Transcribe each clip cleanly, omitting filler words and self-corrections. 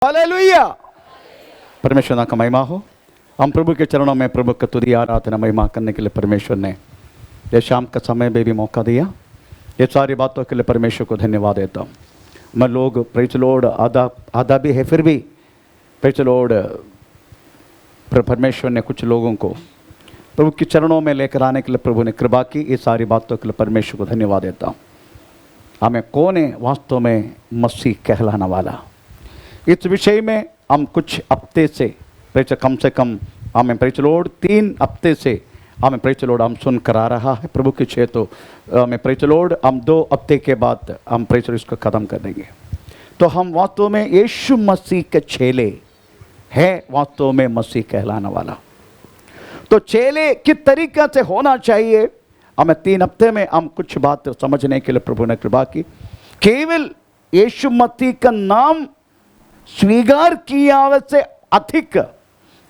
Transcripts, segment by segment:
Hallelujah. परमेश्वर का महिमा हो। हम प्रभु के चरणों में प्रभु का तुदी आराधना महिमा करने के लिए परमेश्वर ने ये शाम का समय में भी मौका दिया। ये सारी बातों के लिए परमेश्वर को धन्यवाद देता हूँ। मैं लोग प्रेज लॉर्ड आधा भी है, फिर भी प्रेज लॉर्ड परमेश्वर ने कुछ लोगों को प्रभु के चरणों में लेकर आने के लिए प्रभु ने कृपा की। ये सारी बातों के लिए परमेश्वर को धन्यवाद देता हूँ। हमें कौन है वास्तव में मसीह कहलाने वाला, इस विषय में हम कुछ हफ्ते से कम से कम हमें प्रेज लॉर्ड 3 हफ्ते से हमें प्रेज लॉर्ड हम सुन कर आ रहा है। प्रभु के छे तो हमें प्रेज लॉर्ड हम 2 हफ्ते के बाद हम प्रेज लॉर्ड इसको ख़त्म कर देंगे। तो हम वास्तव में यीशु मसीह के चेले है, वास्तव में मसीह कहलाने वाला। तो चेले किस तरीका से होना चाहिए, हमें 3 हफ्ते में हम कुछ बात समझने के लिए प्रभु ने कृपा की। केवल यीशु मसीह का नाम स्वीकार किया से अधिक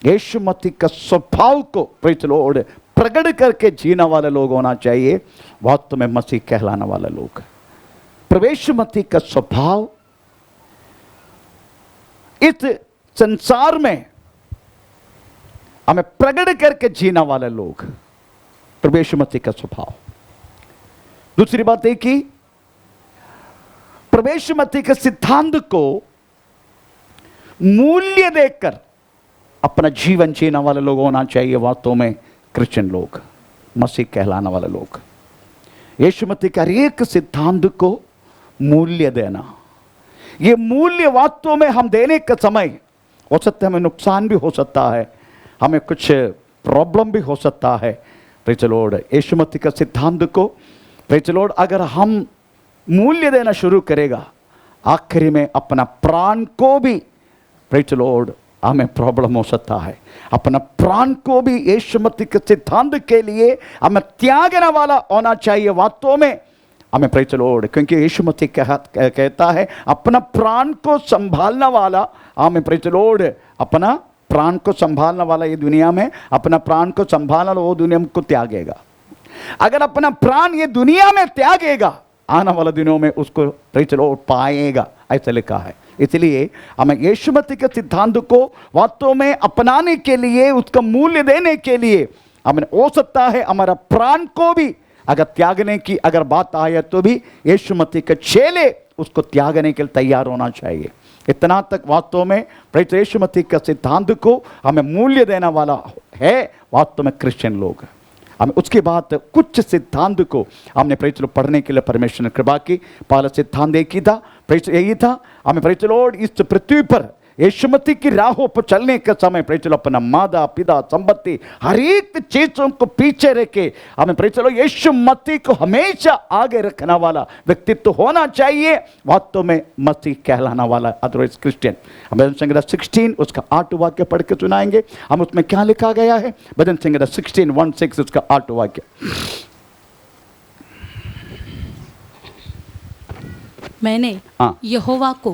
यीशु मसीह का स्वभाव को प्रेज लॉर्ड प्रकट करके जीने वाले लोग होना चाहिए, वास्तव में मसीह कहलाने वाले लोग। प्रवेश मसीह का स्वभाव इस संसार में हमें प्रकट करके जीने वाले लोग, प्रवेश मसीह का स्वभाव। दूसरी बात है कि प्रवेश मसीह के सिद्धांत को मूल्य देकर अपना जीवन जीने वाले लोग होना चाहिए, वास्तव में क्रिश्चियन लोग, मसीह कहलाने वाले लोग। यीशु मसीह के हर एक सिद्धांत को मूल्य देना, ये मूल्य वास्तव में हम देने का समय हो सकता है हमें नुकसान भी हो सकता है, हमें कुछ प्रॉब्लम भी हो सकता है। प्रेज लॉर्ड यीशु मसीह का सिद्धांत को प्रेज लॉर्ड अगर हम मूल्य देना शुरू करेगा, आखिरी में अपना प्राण को भी प्रेज लॉर्ड हमें प्रॉब्लम हो सकता है। अपना प्राण को भी यीशु मसीह के सिद्धांत के लिए हमें त्यागने वाला होना चाहिए, वास्तव में हमें प्रेज लॉर्ड, क्योंकि यीशु मसीह कहता है अपना प्राण को संभालने वाला, हमें प्रेज लॉर्ड अपना प्राण को संभालने वाला ये दुनिया में अपना प्राण को संभालना, वो दुनिया को त्यागेगा। अगर अपना प्राण ये दुनिया में त्यागेगा, आने वाले दिनों में उसको प्रेज लॉर्ड पाएगा, ऐसा लिखा है। इसलिए हमें यीशु मसीह के सिद्धांत को वास्तव में अपनाने के लिए, उसका मूल्य देने के लिए हमें हो सकता है हमारा प्राण को भी अगर त्यागने की अगर बात आए तो भी यीशु मसीह के चेले उसको त्यागने के लिए तैयार होना चाहिए। इतना तक वास्तव में प्रेज यीशु मसीह के सिद्धांत को हमें मूल्य देने वाला है, वास्तव में क्रिश्चियन लोग। हमें उसके बाद कुछ सिद्धांत को हमने प्रेज लॉर्ड पढ़ने के लिए परमेश्वर ने कृपा की। पहला सिद्धांत एक ही था, प्रेज यही था, हमें प्रेज लॉर्ड इस पृथ्वी पर यीशु मसीह की राहों पर चलने के समय प्रेज लॉर्ड अपना माता पिता संपत्ति हर एक चीजों को पीछे रखे हमें प्रेज लॉर्ड यीशु मसीह को हमेशा आगे रखने वाला व्यक्तित्व होना चाहिए, वास्तव में मसीह कहलाना वाला, अदरवाइज क्रिश्चियन। हम भजन संहिता 16 उसका 8 वाक्य पढ़ के सुनाएंगे। हम उसमें क्या लिखा गया है, भजन संहिता 16:1-6 उसका 8 वाक्य। मैंने यहोवा को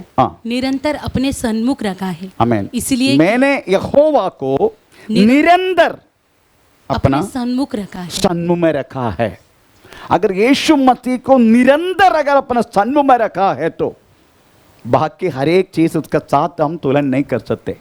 निरंतर अपने सन्मुख रखा है, आमीन। इसलिए मैंने यहोवा को निरंतर अपना सन्मुख रखा है, सन्मुख में रखा है। अगर यीशु मसीह को निरंतर अगर अपना सन्मुख में रखा है तो बाकी हर एक चीज उसका साथ हम तुलना नहीं कर सकते।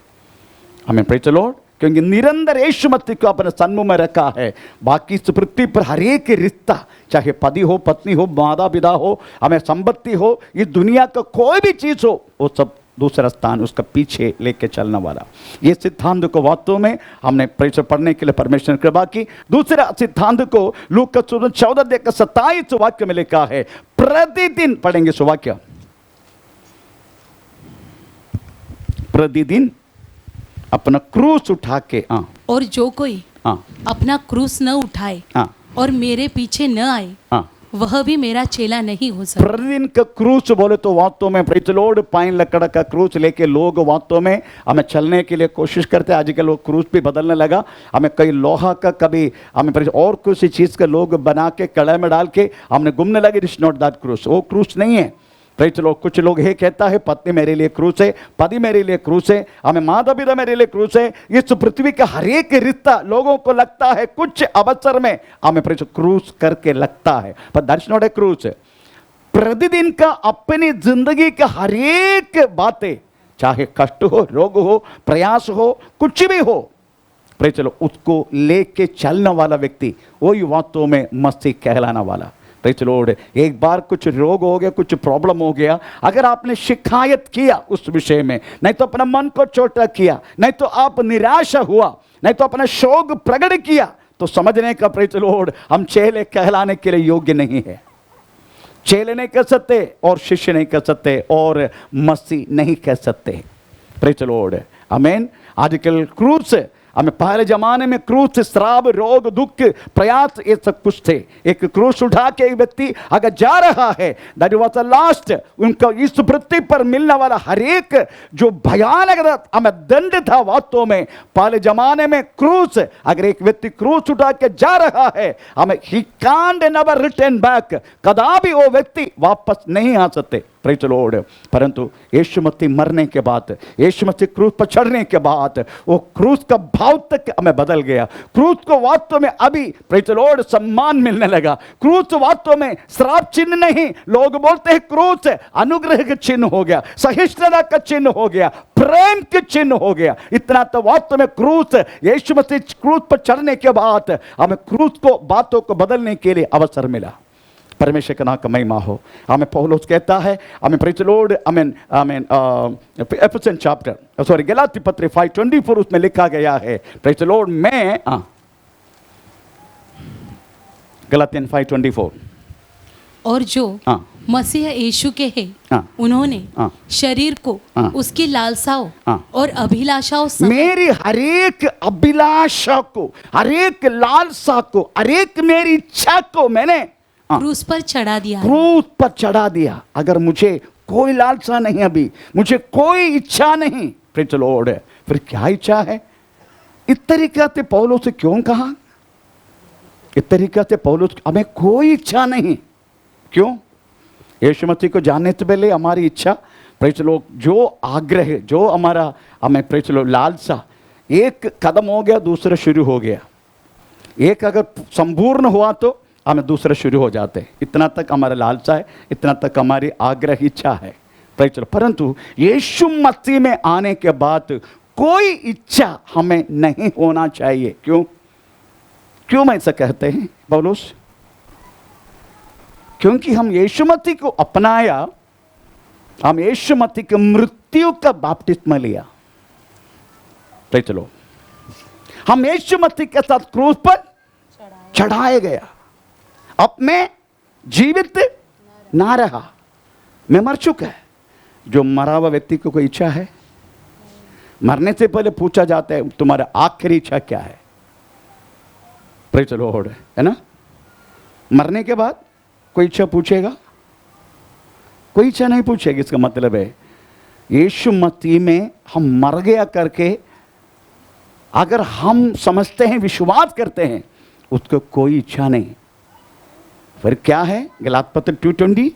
हमें प्रेज लॉर्ड, क्योंकि निरंतर यीशु मसीह को अपने सन्मुख में रखा है। बाकी इस पृथ्वी पर हर एक रिश्ता, चाहे पति हो पत्नी हो माता पिता हो हमें संपत्ति हो, इस दुनिया का कोई भी चीज हो, वो सब दूसरा स्थान उसका पीछे लेके चलने वाला। ये सिद्धांत को वास्तव में हमने प्रेज पढ़ने के लिए परमेश्वर ने कृपा की। दूसरा सिद्धांत को लूका का 14:27 वाक्य में लिखा है, प्रतिदिन पढ़ेंगे सो वाक्य, प्रतिदिन अपना क्रूस उठा के और जो कोई अपना क्रूस न उठाए और मेरे पीछे न आए वह भी मेरा चेला नहीं हो सकता। प्रतिदिन का क्रूस बोले तो वास्तव में प्रेज लॉर्ड पाइन लकड़ का क्रूस लेके लोग वास्तव में हमें चलने के लिए कोशिश करते हैं। आजकल लोग क्रूस भी बदलने लगा, हमें कई लोहा का कभी हमें और किसी चीज का लोग बना के कड़ाई में डाल के हमने घूमने लगे। इट्स नॉट दैट क्रूस, वो क्रूस नहीं है। प्रेज लॉर्ड कुछ लोग ये कहता है पत्नी मेरे लिए क्रूस है, पति मेरे लिए क्रूस है, हमें माता पिता मेरे लिए क्रूस है। इस पृथ्वी का हर एक रिश्ता लोगों को लगता है कुछ अवसर में हमें प्रेज क्रूस करके लगता है, पर दैट्स नॉट ए क्रूस। प्रतिदिन का अपनी जिंदगी का हर एक बातें चाहे कष्ट हो, रोग हो, प्रयास हो, कुछ भी हो, प्रे चलो उसको लेके चलने वाला व्यक्ति वही वास्तव में मसीह कहलाना वाला। Praise the Lord. एक बार कुछ रोग हो गया, कुछ प्रॉब्लम हो गया, अगर आपने शिकायत किया उस विषय में, नहीं तो अपना मन को छोटा किया, नहीं तो आप निराशा हुआ, नहीं तो अपना शोक प्रकट किया, तो समझने का प्रेज़ द लॉर्ड हम चेले कहलाने के लिए योग्य नहीं है। चेले नहीं कह सकते और शिष्य नहीं कह सकते और मसीह नहीं कह सकते। प्रेज़ द लॉर्ड, आमीन। आजकल क्रूस, हमें पहले जमाने में क्रूस, श्राप, रोग, दुख, प्रयास, ये सब कुछ थे। एक क्रूस उठा के एक व्यक्ति अगर जा रहा है, दैट वाज द लास्ट, उनका इस पृथ्वी पर मिलने वाला हर एक जो भयानक हमें दंड था, वास्तव में पहले जमाने में क्रूस, अगर एक व्यक्ति क्रूस उठा के जा रहा है, हमें he can't never return back, कदापि वो व्यक्ति वापस नहीं आ सकते। Praise the Lord. परंतु यीशु मसीह मरने के बाद, यीशु मसीह क्रूस पर चढ़ने के बाद, वो क्रूस का भाव तक हमें बदल गया। क्रूस को वास्तव में अभी प्रेज़ द लॉर्ड सम्मान मिलने लगा। क्रूस वास्तव में श्राप चिन्ह नहीं, लोग बोलते हैं क्रूस अनुग्रह का चिन्ह हो गया, सहिष्णुता का चिन्ह हो गया, प्रेम के चिन्ह हो गया। इतना तो वास्तव में क्रूस, यीशु मसीह क्रूस पर चढ़ने के बाद हमें क्रूस को, बातों को बदलने के लिए अवसर मिला। परमेश्वर का नाम का महिमा हो। हमें पौलुस कहता है, हमें प्रेज़ द लॉर्ड, आमीन आमीन, एफेसियंस चैप्टर, सॉरी गलाती पत्र 5:24 उसमें लिखा गया है, प्रेज़ द लॉर्ड, मैं गलातियन 5:24, और जो मसीह यीशु के हैं, उन्होंने शरीर को उसकी लालसाओं और अभिलाषाओं से, मेरी हरेक अभिलाषा को, हरेक लालसा को, हरेक मेरी इच्छा को मैंने क्रूस पर चढ़ा दिया। क्रूस पर चढ़ा दिया। अगर मुझे कोई लालसा नहीं, अभी मुझे कोई इच्छा नहीं, प्रेज़ द लॉर्ड, फिर क्या इच्छा है? इस तरीके से पौलुस से क्यों कहा? इस तरीके से पौलुस, हमें कोई इच्छा नहीं। क्यों? यीशु मसीह को जानने से पहले हमारी इच्छा, प्रेज़ द लॉर्ड, जो आग्रह, जो हमारा, हमें प्रेज़ द लॉर्ड लालसा, एक कदम हो गया, दूसरा शुरू हो गया। एक अगर संपूर्ण हुआ तो हमें दूसरा शुरू हो जाते। इतना तक हमारा लालसा है, इतना तक हमारी आग्रह इच्छा है, प्रेज़ द लॉर्ड। परंतु यीशु मसीह में आने के बाद कोई इच्छा हमें नहीं होना चाहिए। क्यों? क्यों ऐसा कहते हैं पौलुस? क्योंकि हम यीशु मसीह को अपनाया, हम यीशु मसीह की मृत्यु का बपतिस्मा लिया। Praise the Lord. हम यीशु मसीह के साथ क्रूस पर चढ़ाया गया। अब मैं जीवित ना रहा, मैं मर चुका है। जो मरा हुआ व्यक्ति को कोई इच्छा है? मरने से पहले पूछा जाता है, तुम्हारा आखिरी इच्छा क्या है? प्रेज़ द लॉर्ड, है ना? मरने के बाद कोई इच्छा पूछेगा? कोई इच्छा नहीं पूछेगी। इसका मतलब है यीशु मसीह में हम मर गया करके अगर हम समझते हैं, विश्वास करते हैं, उसको कोई इच्छा नहीं। फिर क्या है? गलात पत्र 2:20,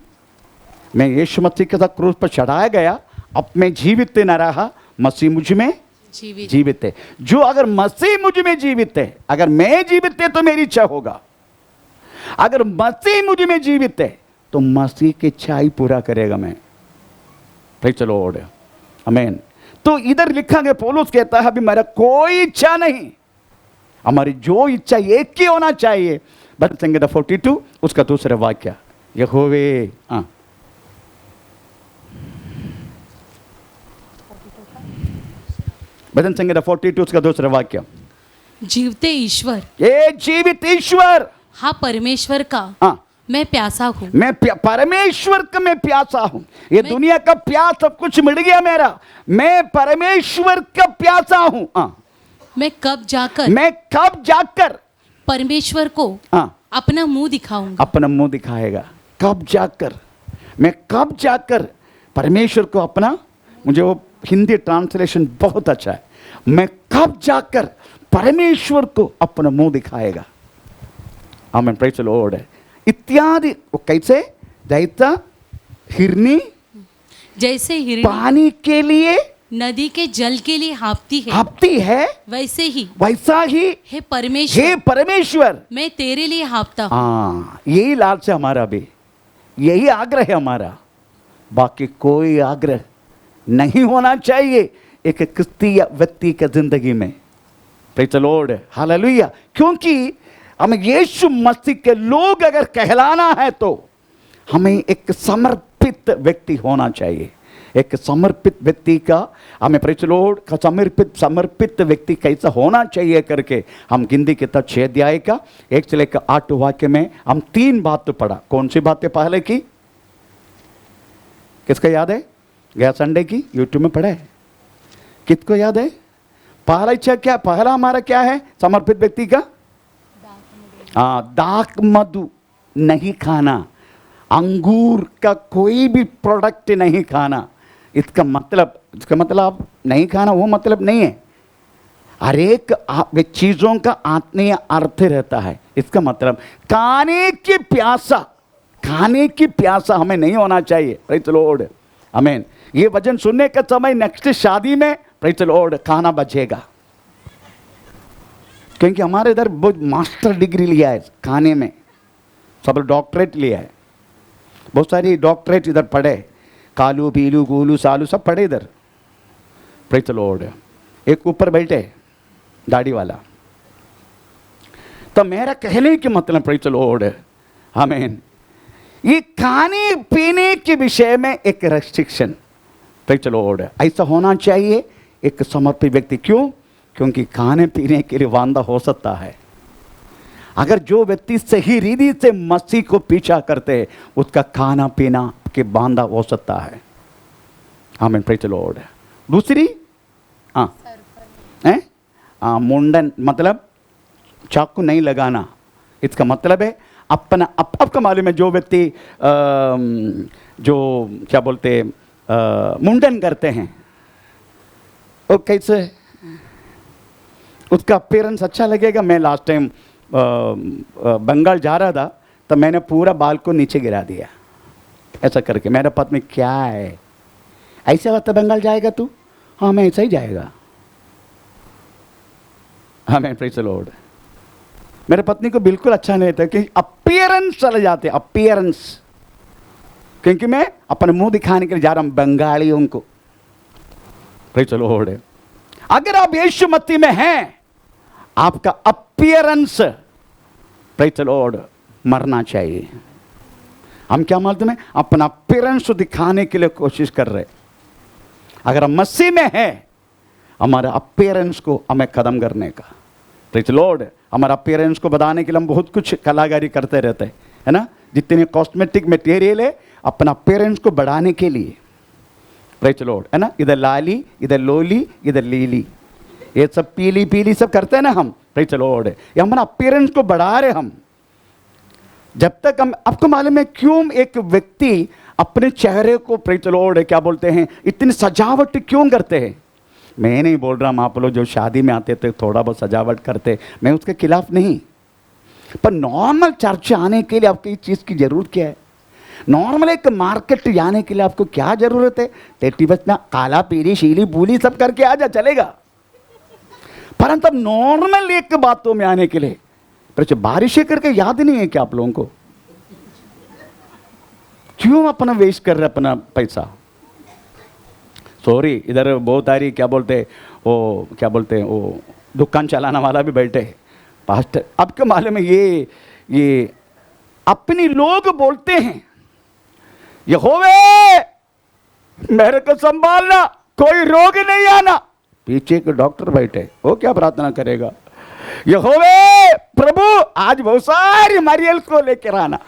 मैं यीशु मसीह के साथ क्रूस पर चढ़ाया गया, अब मैं जीवित न रहा, मसीह मुझ में जीवित है। जो अगर मसीह मुझ में जीवित है, अगर मैं जीवित है तो मेरी इच्छा होगा। अगर मसीह मुझ में जीवित है तो मसीह की इच्छा ही पूरा करेगा मैं। प्रेज़ द लॉर्ड, आमीन। तो इधर लिखा गया, पौलुस कहता है अभी मेरा कोई इच्छा नहीं, हमारी जो इच्छा एक ही होना चाहिए। भजन संहिता 42 उसका दूसरा वाक्य, यहोवे, भजन संहिता 42 उसका दूसरा वाक्य, जीवते ईश्वर, ये जीवित ईश्वर, हाँ परमेश्वर का मैं प्यासा हूँ। मैं परमेश्वर का मैं प्यासा हूँ। ये दुनिया का प्यास सब कुछ मिल गया मेरा, मैं परमेश्वर का प्यासा हूँ। मैं कब जाकर परमेश्वर को अपना मुंह दिखाऊंगा। अपना मुंह दिखाएगा। कब जाकर, मैं कब जाकर परमेश्वर को अपना, मुझे वो हिंदी ट्रांसलेशन बहुत अच्छा है, मैं कब जाकर परमेश्वर को अपना मुंह दिखाएगा। आमीन, प्रेज़ द लॉर्ड। इत्यादि, वो कैसे? जैसे हिरनी पानी के लिए, नदी के जल के लिए हाँफती है, वैसा ही हे परमेश्वर मैं तेरे लिए हाँफता हूँ। यही लालसा हमारा भी, यही आग्रह है हमारा, बाकी कोई आग्रह नहीं होना चाहिए एक क्रिस्तीय व्यक्ति के जिंदगी में। Praise the Lord, hallelujah. क्योंकि हमें यीशु मसीह के लोग अगर कहलाना है तो हमें एक समर्पित व्यक्ति होना चाहिए। एक समर्पित व्यक्ति का हमें प्रेज़ द लॉर्ड का समर्पित व्यक्ति कैसा होना चाहिए करके हम गिनती किताब 6 अध्याय का 1 से लेकर 8 वाक्य में हम 3 बात पढ़ा। कौन सी बातें पहले की? किसका याद है? गया संडे की यूट्यूब में पढ़ा है। किसको याद है? पहला इच्छा क्या? पहला हमारा क्या है समर्पित व्यक्ति का? दाक मधु नहीं खाना, अंगूर का कोई भी प्रोडक्ट नहीं खाना। इसका मतलब आप नहीं खाना वो मतलब नहीं है। हर एक चीज़ों का आत्मीय अर्थ रहता है। इसका मतलब खाने की प्यासा हमें नहीं होना चाहिए। प्रेज़ द लॉर्ड, आमीन। ये वचन सुनने का समय नेक्स्ट शादी में प्रेज़ द लॉर्ड खाना बचेगा, क्योंकि हमारे इधर बहुत मास्टर डिग्री लिया है खाने में, सब डॉक्टरेट लिया है, बहुत सारी डॉक्टरेट इधर पढ़े, कालू पीलू गोलू सालू सब पढ़े इधर। Praise the Lord. एक ऊपर बैठे दाढ़ी वाला। तो मेरा कहने की मतलब प्रेज़ द लॉर्ड, आमीन, ये खाने पीने के विषय में एक रेस्ट्रिक्शन प्रेज़ द लॉर्ड ऐसा होना चाहिए एक समर्पित व्यक्ति। क्यों? क्योंकि खाने पीने के लिए वांदा हो सकता है। अगर जो व्यक्ति सही रीति से मसीह को पीछा करते उसका खाना पीना के बांधा हो सकता है। आमीन, प्रेज़ द लॉर्ड। दूसरी मुंडन मतलब चाकू नहीं लगाना। इसका मतलब है अपना आपका मालूम है जो व्यक्ति जो क्या बोलते मुंडन करते हैं वो कैसे उसका अपीयरेंस अच्छा लगेगा। मैं लास्ट टाइम बंगाल जा रहा था तो मैंने पूरा बाल को नीचे गिरा दिया ऐसा करके। मेरा पत्नी क्या है ऐसे बात बंगाल जाएगा तू? हाँ मैं ऐसा ही जाएगा। हाँ मैं प्रेज़ द लॉर्ड। मेरे पत्नी को बिल्कुल अच्छा नहीं था कि अपीयरेंस चले जाते, अपीयरेंस, क्योंकि मैं अपने मुंह दिखाने के लिए जा रहा हूं बंगालियों को। Praise the Lord. अगर आप यीशु मसीह में हैं आपका अपीयरेंस प्रेज़ द लॉर्ड मरना चाहिए। हम क्या मालूम है अपना अपीयरेंस दिखाने के लिए कोशिश कर रहे। अगर हम मसीह में हैं हमारे अपीयरेंस को हमें खत्म करने का। Praise the Lord. हमारा अपीयरेंस को बढ़ाने के लिए हम बहुत कुछ कलाकारी करते रहते हैं, है ना। जितने कॉस्मेटिक मटेरियल है अपना अपीयरेंस को बढ़ाने के लिए। प्रेज़ द लॉर्ड, है ना। इधर लाली, इधर लोली, इधर लीली, ये सब पीली पीली सब करते हैं ना हम। Praise the Lord. ये हमारा अपीयरेंस को बढ़ा रहे हम। जब तक हम, आपको मालूम है क्यों एक व्यक्ति अपने चेहरे को प्रेज़ द लॉर्ड क्या बोलते हैं इतनी सजावट क्यों करते हैं? मैं नहीं बोल रहा हूँ आप लोग जो शादी में आते थे थोड़ा बहुत सजावट करते, मैं उसके खिलाफ नहीं, पर नॉर्मल चर्च आने के लिए आपको इस चीज़ की ज़रूरत क्या है? नॉर्मल एक मार्केट जाने के लिए आपको क्या ज़रूरत है? टेटी बस में काला पीली शीली बूली सब करके आ जा चलेगा, परंतु अब नॉर्मल एक बातों में आने के लिए पर बारिशें करके याद नहीं है क्या आप लोगों को? क्यों अपना वेस्ट कर रहे अपना पैसा? सॉरी, इधर बहुत सारी क्या बोलते हैं वो दुकान चलाने वाला भी बैठे पास्टर। आपके मालूम में ये अपनी लोग बोलते हैं यहोवे मेरे को संभालना, कोई रोग नहीं आना। पीछे एक डॉक्टर बैठे, वो क्या प्रार्थना करेगा? यहोवे प्रभु आज बहुत सारी मरियल को लेकर आना।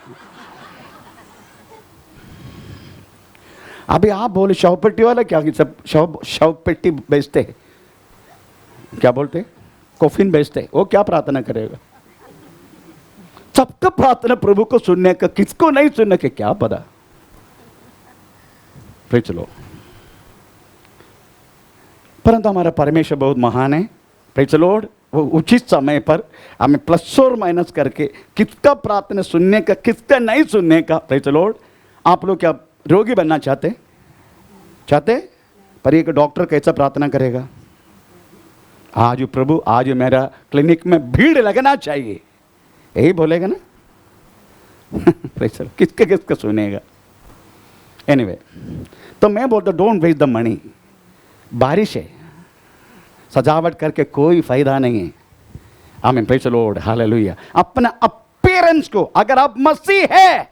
अभी आप बोले शवपेटी वाला क्या सब शवपेटी बेचते हैं, क्या बोलते कोफिन बेचते, वो क्या प्रार्थना करेगा? सबका प्रार्थना प्रभु को सुनने का, किसको नहीं सुनने का क्या पता। फिर चलो, परंतु हमारा परमेश्वर बहुत महान है। Praise the Lord. वो उचित समय पर हमें प्लस और माइनस करके किसका प्रार्थना सुनने का किसका नहीं सुनने का। Praise the Lord. आप लोग क्या रोगी बनना चाहते? पर एक डॉक्टर कैसा प्रार्थना करेगा? आज प्रभु आज मेरा क्लिनिक में भीड़ लगना चाहिए, यही बोलेगा ना। किसका सुनेगा? एनीवे, तो मैं बोलता डोंट वेस्ट द मनी। बारिश है, सजावट करके कोई फायदा नहीं है। आमीन, प्रेज़ द लॉर्ड, हालेलुया। अपना अपीयरेंस को, अगर आप मसीह है,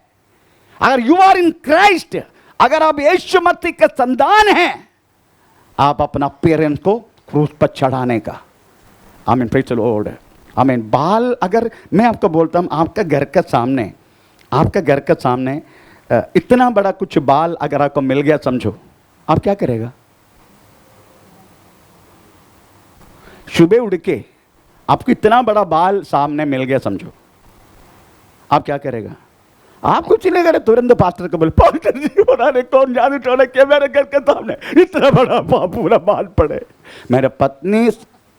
अगर यू आर इन क्राइस्ट, अगर आप यीशु मसीह के संतान हैं, आप अपना अपीयरेंस को क्रूस पर चढ़ाने का। आमीन, प्रेज़ द लॉर्ड, आमीन। बाल, अगर मैं आपको बोलता हूं, आपका घर के सामने, आपका घर के सामने इतना बड़ा कुछ बाल अगर आपको मिल गया, समझो आप क्या करेगा? सुबह उठ के आपको इतना बड़ा बाल सामने मिल गया, समझो आप क्या करेगा? आप कुछ नहीं करे, तुरंत पास्टर को बोले, पास्टर जी बना रहे, कौन जादू टोना किया मेरे घर के सामने, इतना बड़ा पूरा बाल पड़े। मेरे पत्नी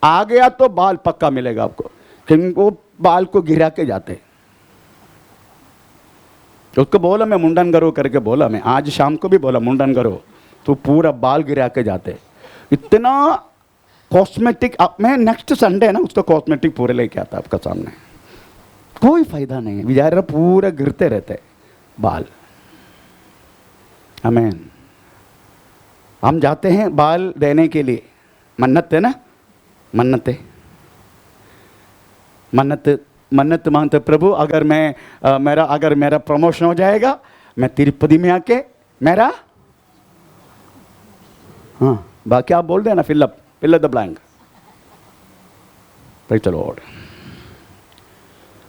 आ गया तो बाल पक्का मिलेगा आपको, क्योंकि वो बाल को गिरा के जाते। उसको बोला मैं मुंडन करो करके बोला, मैं आज शाम को भी बोला मुंडन करो, तो पूरा बाल गिरा के जाते। इतना कॉस्मेटिक, मैं नेक्स्ट संडे ना उसका कॉस्मेटिक पूरे लेके आता आपका सामने, कोई फायदा नहीं है, बेचारा पूरा गिरते रहते बाल। आमीन। हम जाते हैं बाल देने के लिए, मन्नत है ना, मन्नत मन्नत मांगते, प्रभु अगर मेरा प्रमोशन हो जाएगा, मैं तिरुपति में आके मेरा, हाँ बाकी आप बोल देना, fill the blank. Praise the Lord.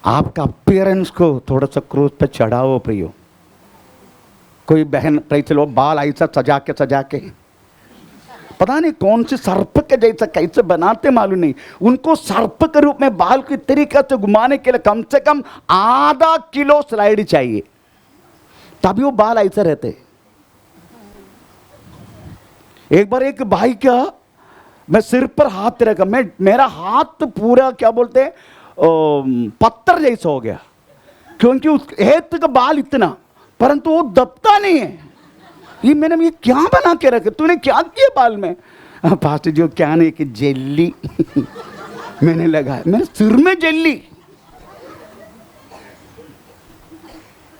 आपका अपीयरेंस को थोड़ा सा क्रूस पे चढ़ाओ प्रियो। कोई बहन प्रेज़ द लॉर्ड बाल ऐसा सजा के पता नहीं कौन से सर्प के जैसा कैसे बनाते मालूम नहीं, उनको सर्प के रूप में बाल की तरीके से घुमाने के लिए कम से कम आधा किलो स्लाइड चाहिए, तभी वो बाल ऐसे रहते। एक बार एक भाई का मैं सिर पर हाथ रखा, मेरा हाथ पूरा क्या बोलते हैं पत्थर जैसा हो गया, क्योंकि उस हेत का बाल इतना, परंतु वो दबता नहीं है। ये मैंने ये क्या बना के रखे, तूने क्या किया बाल में? पास्टर जो क्या नहीं कि जेली मैंने लगाया मेरे सिर में, जेली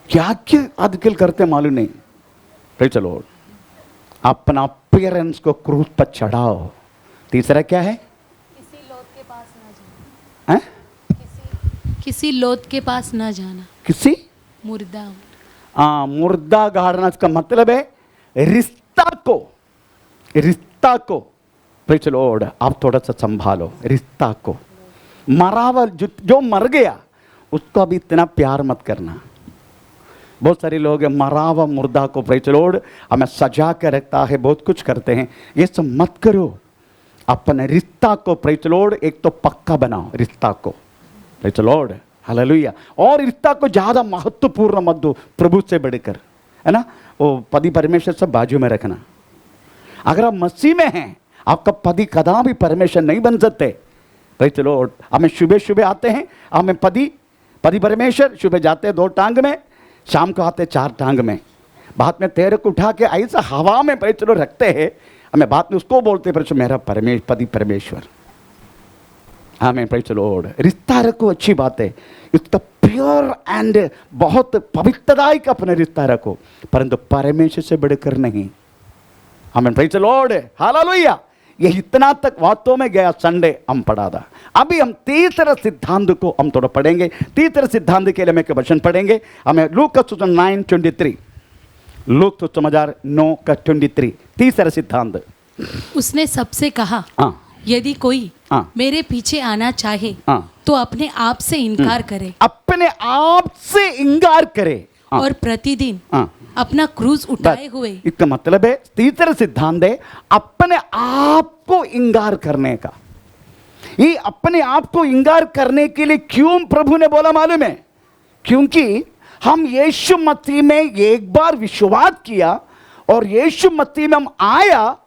क्या आजकल करते मालूम नहीं। Praise the Lord. अपना अपीयरेंस को क्रूस पर चढ़ाओ। तीसरा क्या है? किसी लोथ के पास ना जाना। किसी लोथ के पास ना जाना। किसी मुर्दा मुर्दा गाड़ना, इसका मतलब है रिश्ता को प्रेज़ द लॉर्ड आप थोड़ा सा संभालो। रिश्ता को मरा हुआ जो मर गया उसको अभी इतना प्यार मत करना। बहुत सारे लोग मरा हुआ मुर्दा को प्रेज़ द लॉर्ड हमें सजा के रखता है, बहुत कुछ करते हैं, ये सब मत करो। अपने रिश्ता को प्रेज़ द लॉर्ड एक तो पक्का बनाओ, रिश्ता को प्रेज़ द लॉर्ड, हालेलुया। और रिश्ता को ज़्यादा महत्वपूर्ण मत दो प्रभु से बढ़कर, है ना। वो पति परमेश्वर सब बाजू में रखना। अगर आप मसीह में हैं, आपका पति कदा भी परमेश्वर नहीं बन सकते। Praise the lord. हमें सुबह आते हैं, हमें पति परमेश्वर सुबह जाते हैं 2 टांग में, शाम को आते 4 टांग में। बाद में तेरे को उठा के ऐसा हवा में प्रेज़ द लॉर्ड रखते हैं, हमें बाद में उसको बोलते हैं मेरा पति परमेश्वर। आमीन, प्रेज़ द लॉर्ड। रिश्ता रखो, अच्छी बात है, इसका प्योर एंड बहुत पवित्रता का अपने रिश्ता रखो, परंतु परमेश्वर से बढ़कर नहीं। आमीन, प्रेज़ द लॉर्ड, हालेलुया। ये इतना तक वास्तव में गया संडे हम पढ़ा था। अभी हम तीसरा सिद्धांत को हम थोड़ा पढ़ेंगे। तीसरे सिद्धांत के लिए हम एक वचन पढ़ेंगे, हमें लूक का 9:23, लूक तो समाचार 9:23, तीसरा सिद्धांत। उसने सबसे कहा, यदि कोई मेरे पीछे आना चाहे तो अपने आप से इनकार करे, अपने आप से इनकार करे, और प्रतिदिन अपना क्रूस उठाए हुए। इसका मतलब है तीसरा सिद्धांत है अपने आप को इंकार करने का। ये अपने आप को इंकार करने के लिए क्यों प्रभु ने बोला मालूम है? क्योंकि हम यीशु मसीह में एक बार विश्वास किया और यीशु मसीह में हम आया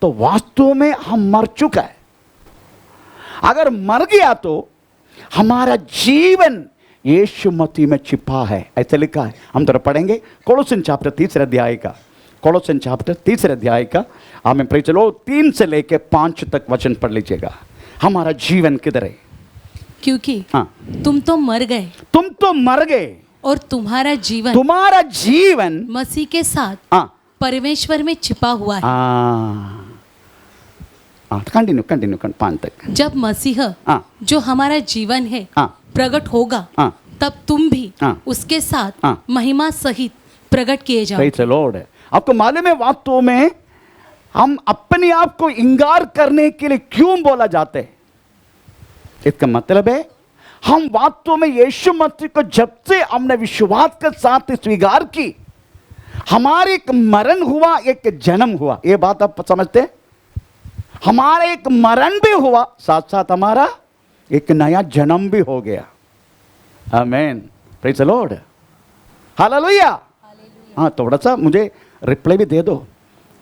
तो वास्तव में हम मर चुका है। अगर मर गया तो हमारा जीवन यीशु मसीह में छिपा है, ऐसा लिखा है। हम थोड़ा पढ़ेंगे कोलोसिन चैप्टर 3 अध्याय का, कोलोसिन चैप्टर 3 अध्याय का। हमें प्रेज़ द लॉर्ड 3 से लेकर 5 तक वचन पढ़ लीजिएगा। हमारा जीवन किधर है? क्योंकि तुम तो मर गए और तुम्हारा जीवन मसीह के साथ परमेश्वर में छिपा हुआ है। कंटिन्यू 5 तक। जब मसीह हाँ। जो हमारा जीवन है हाँ। प्रकट होगा, हाँ। तब तुम भी हाँ। उसके साथ हाँ। महिमा सहित प्रकट किए जाओ। Praise the Lord. आपको मालूम है वास्तव में हम अपने आप को इंकार करने के लिए क्यों बोला जाते हैं? इसका मतलब है हम वास्तव में यीशु मसीह को जब से हमने विश्वास के साथ स्वीकार की, हमारे एक मरण हुआ, एक जन्म हुआ। ये बात आप समझते हैं? हमारा एक मरण भी हुआ, साथ साथ हमारा एक नया जन्म भी हो गया। आमीन। Praise the Lord. हालेलुया। हाँ, थोड़ा सा मुझे रिप्लाई भी दे दो।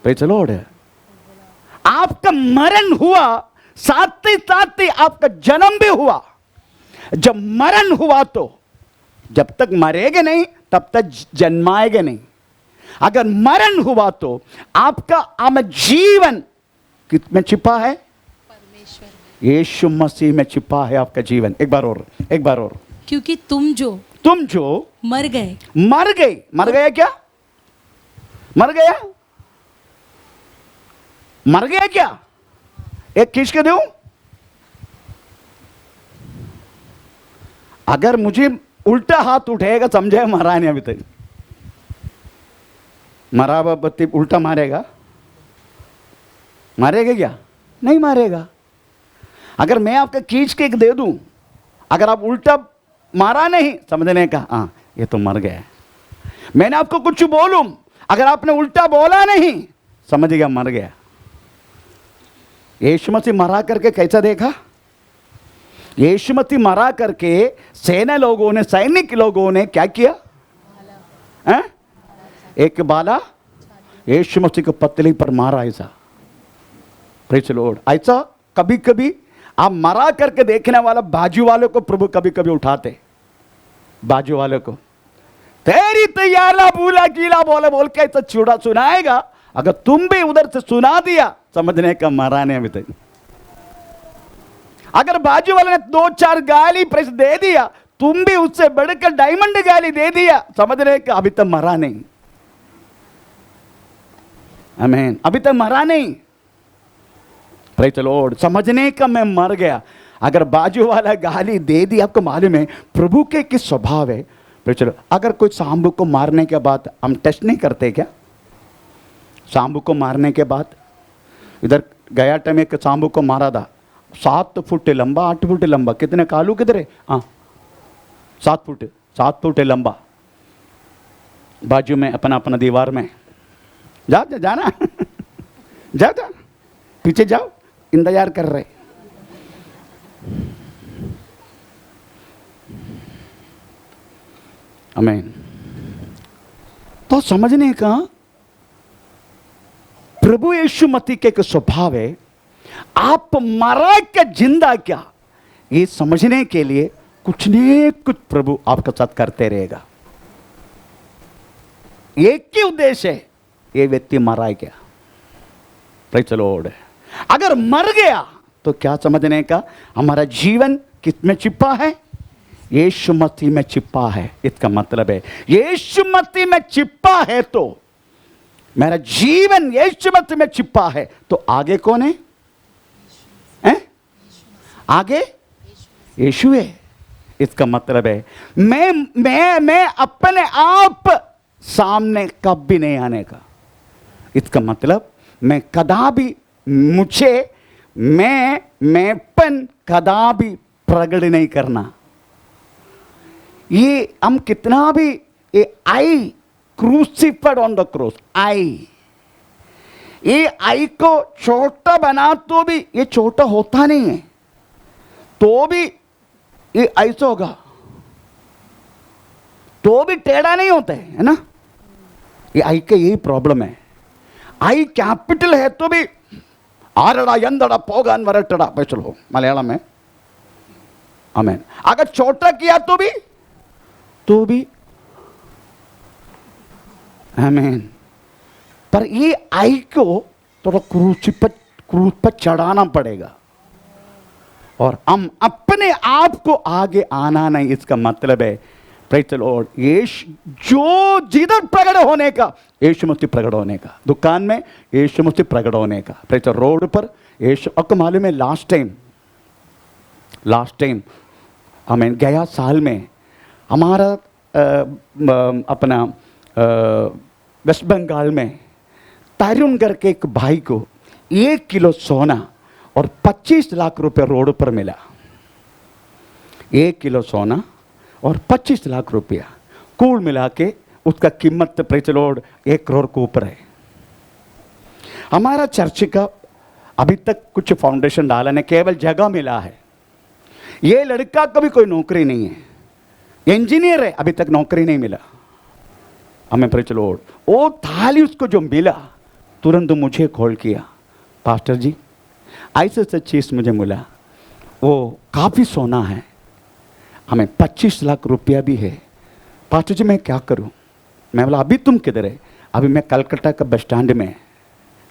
Praise the Lord. आपका मरण हुआ, साथ ही आपका जन्म भी हुआ। जब मरण हुआ तो जब तक मरेंगे नहीं तब तक जन्माएंगे नहीं। अगर मरण हुआ तो आपका जीवन किस में छिपा है? परमेश्वर में। यीशु मसीह में छिपा है आपका जीवन। एक बार और। क्योंकि तुम जो मर गए। मर गया क्या? मर गया क्या? एक खींच के दूं? अगर मुझे उल्टा हाथ उठेगा समझे मरा नहीं अभी तक। मरा बत्ती उल्टा मारेगा क्या? नहीं मारेगा। अगर मैं आपका खींच के एक दे दूं, अगर आप उल्टा मारा नहीं, समझने का हाँ ये तो मर गया। मैंने आपको कुछ बोलूं, अगर आपने उल्टा बोला नहीं, समझ गया मर गया। यीशु मसीह मरा करके कैसा देखा? यीशु मसीह मरा करके सैनिक लोगों ने क्या किया? एक बाला यीशु मसीह को पतली पर मारा। ऐसा प्रेज़ द लॉर्ड। ऐसा कभी कभी आप मरा करके देखने वाला बाजू वाले को प्रभु कभी कभी उठाते। बाजू वाले को तेरी तैयारा भूला गीला बोल के ऐसा चूड़ा सुनाएगा। अगर तुम भी उधर से सुना दिया, समझने का मरा नहीं अभी तक। अगर बाजू वाले ने 2-4 गाली प्रेस दे दिया, तुम भी उससे बढ़कर डायमंड गाली दे दिया, समझने का अभी तक मरा नहीं। आमीन। अभी तक मरा नहीं। Praise the Lord. समझने का मैं मर गया। अगर बाजू वाला गाली दे दी, आपको मालूम है प्रभु के किस स्वभाव है। Praise the Lord. अगर कोई सांबू को मारने के बाद हम टेस्ट नहीं करते क्या? सांबू को मारने के बाद इधर गया टाइम एक सांबू को मारा था, 7 फुट लंबा, 8 फुट लंबा। कितने कालू किधर है? हाँ 7 फुट लंबा। बाजू में अपना दीवार में जाना जा पीछे जाओ, इंतजार कर रहे। आमीन। तो समझने का प्रभु यीशु मसीह के एक स्वभाव है, आप मरा क्या जिंदा क्या, ये समझने के लिए कुछ न कुछ प्रभु आपका साथ करते रहेगा। एक ही उद्देश्य है, ये व्यक्ति मरा है क्या? Praise the Lord. अगर मर गया तो क्या समझने का, हमारा जीवन किस में छिपा है? यीशु मसीह में छिपा है। इसका मतलब है यीशु मसीह में छिपा है तो मेरा जीवन यीशु मसीह में छिपा है, तो आगे कौन है? आगे यीशु है। इसका मतलब है मैं अपने आप सामने कभी नहीं आने का। इसका मतलब मैं कदा भी मैंपन कदा भी प्रकट नहीं करना। ये हम कितना भी आई क्रूसिफाइड ऑन द क्रॉस, ये आई को छोटा बना तो भी ये छोटा होता नहीं है, तो भी ये ऐसा होगा, तो भी टेढ़ा नहीं होता है ना। ये आई का यही प्रॉब्लम है। आई कैपिटल है तो भी आरड़ा यंदड़ा पोगान वरटड़ा पैसल हो मलयालम में। आमीन। अगर छोटा किया तो भी आमीन। पर ये आई को थोड़ा क्रूस पर चढ़ाना पड़ेगा और हम अपने आप को आगे आना नहीं। इसका मतलब है प्रेज द लॉर्ड। यीशु जो जिधर प्रकट होने का, यीशु मसीह प्रकट होने का, दुकान में यीशु मसीह प्रकट होने का, प्रेज द रोड पर यीशु। आपको मालूम है लास्ट टाइम हमें गया साल में हमारा अपना वेस्ट बंगाल में तरुण करके एक भाई को 1 किलो सोना और 25 लाख रुपए रोड पर मिला। 1 किलो सोना और 25 लाख रुपया कुल मिला के उसका कीमत प्रेज द लॉर्ड 1 करोड़ के ऊपर है। हमारा चर्च का अभी तक कुछ फाउंडेशन डाला नहीं, केवल जगह मिला है। ये लड़का का भी कोई नौकरी नहीं है, इंजीनियर है, अभी तक नौकरी नहीं मिला हमें प्रेज द लॉर्ड। वो थाली उसको जो मिला तुरंत मुझे कॉल किया, पास्टर जी ऐसे चीज़ मुझे मिला, वो काफ़ी सोना है, हमें 25 लाख रुपया भी है, पास्टर जी मैं क्या करूं? मैं बोला अभी तुम किधर है? अभी मैं कलकत्ता का बस स्टैंड में।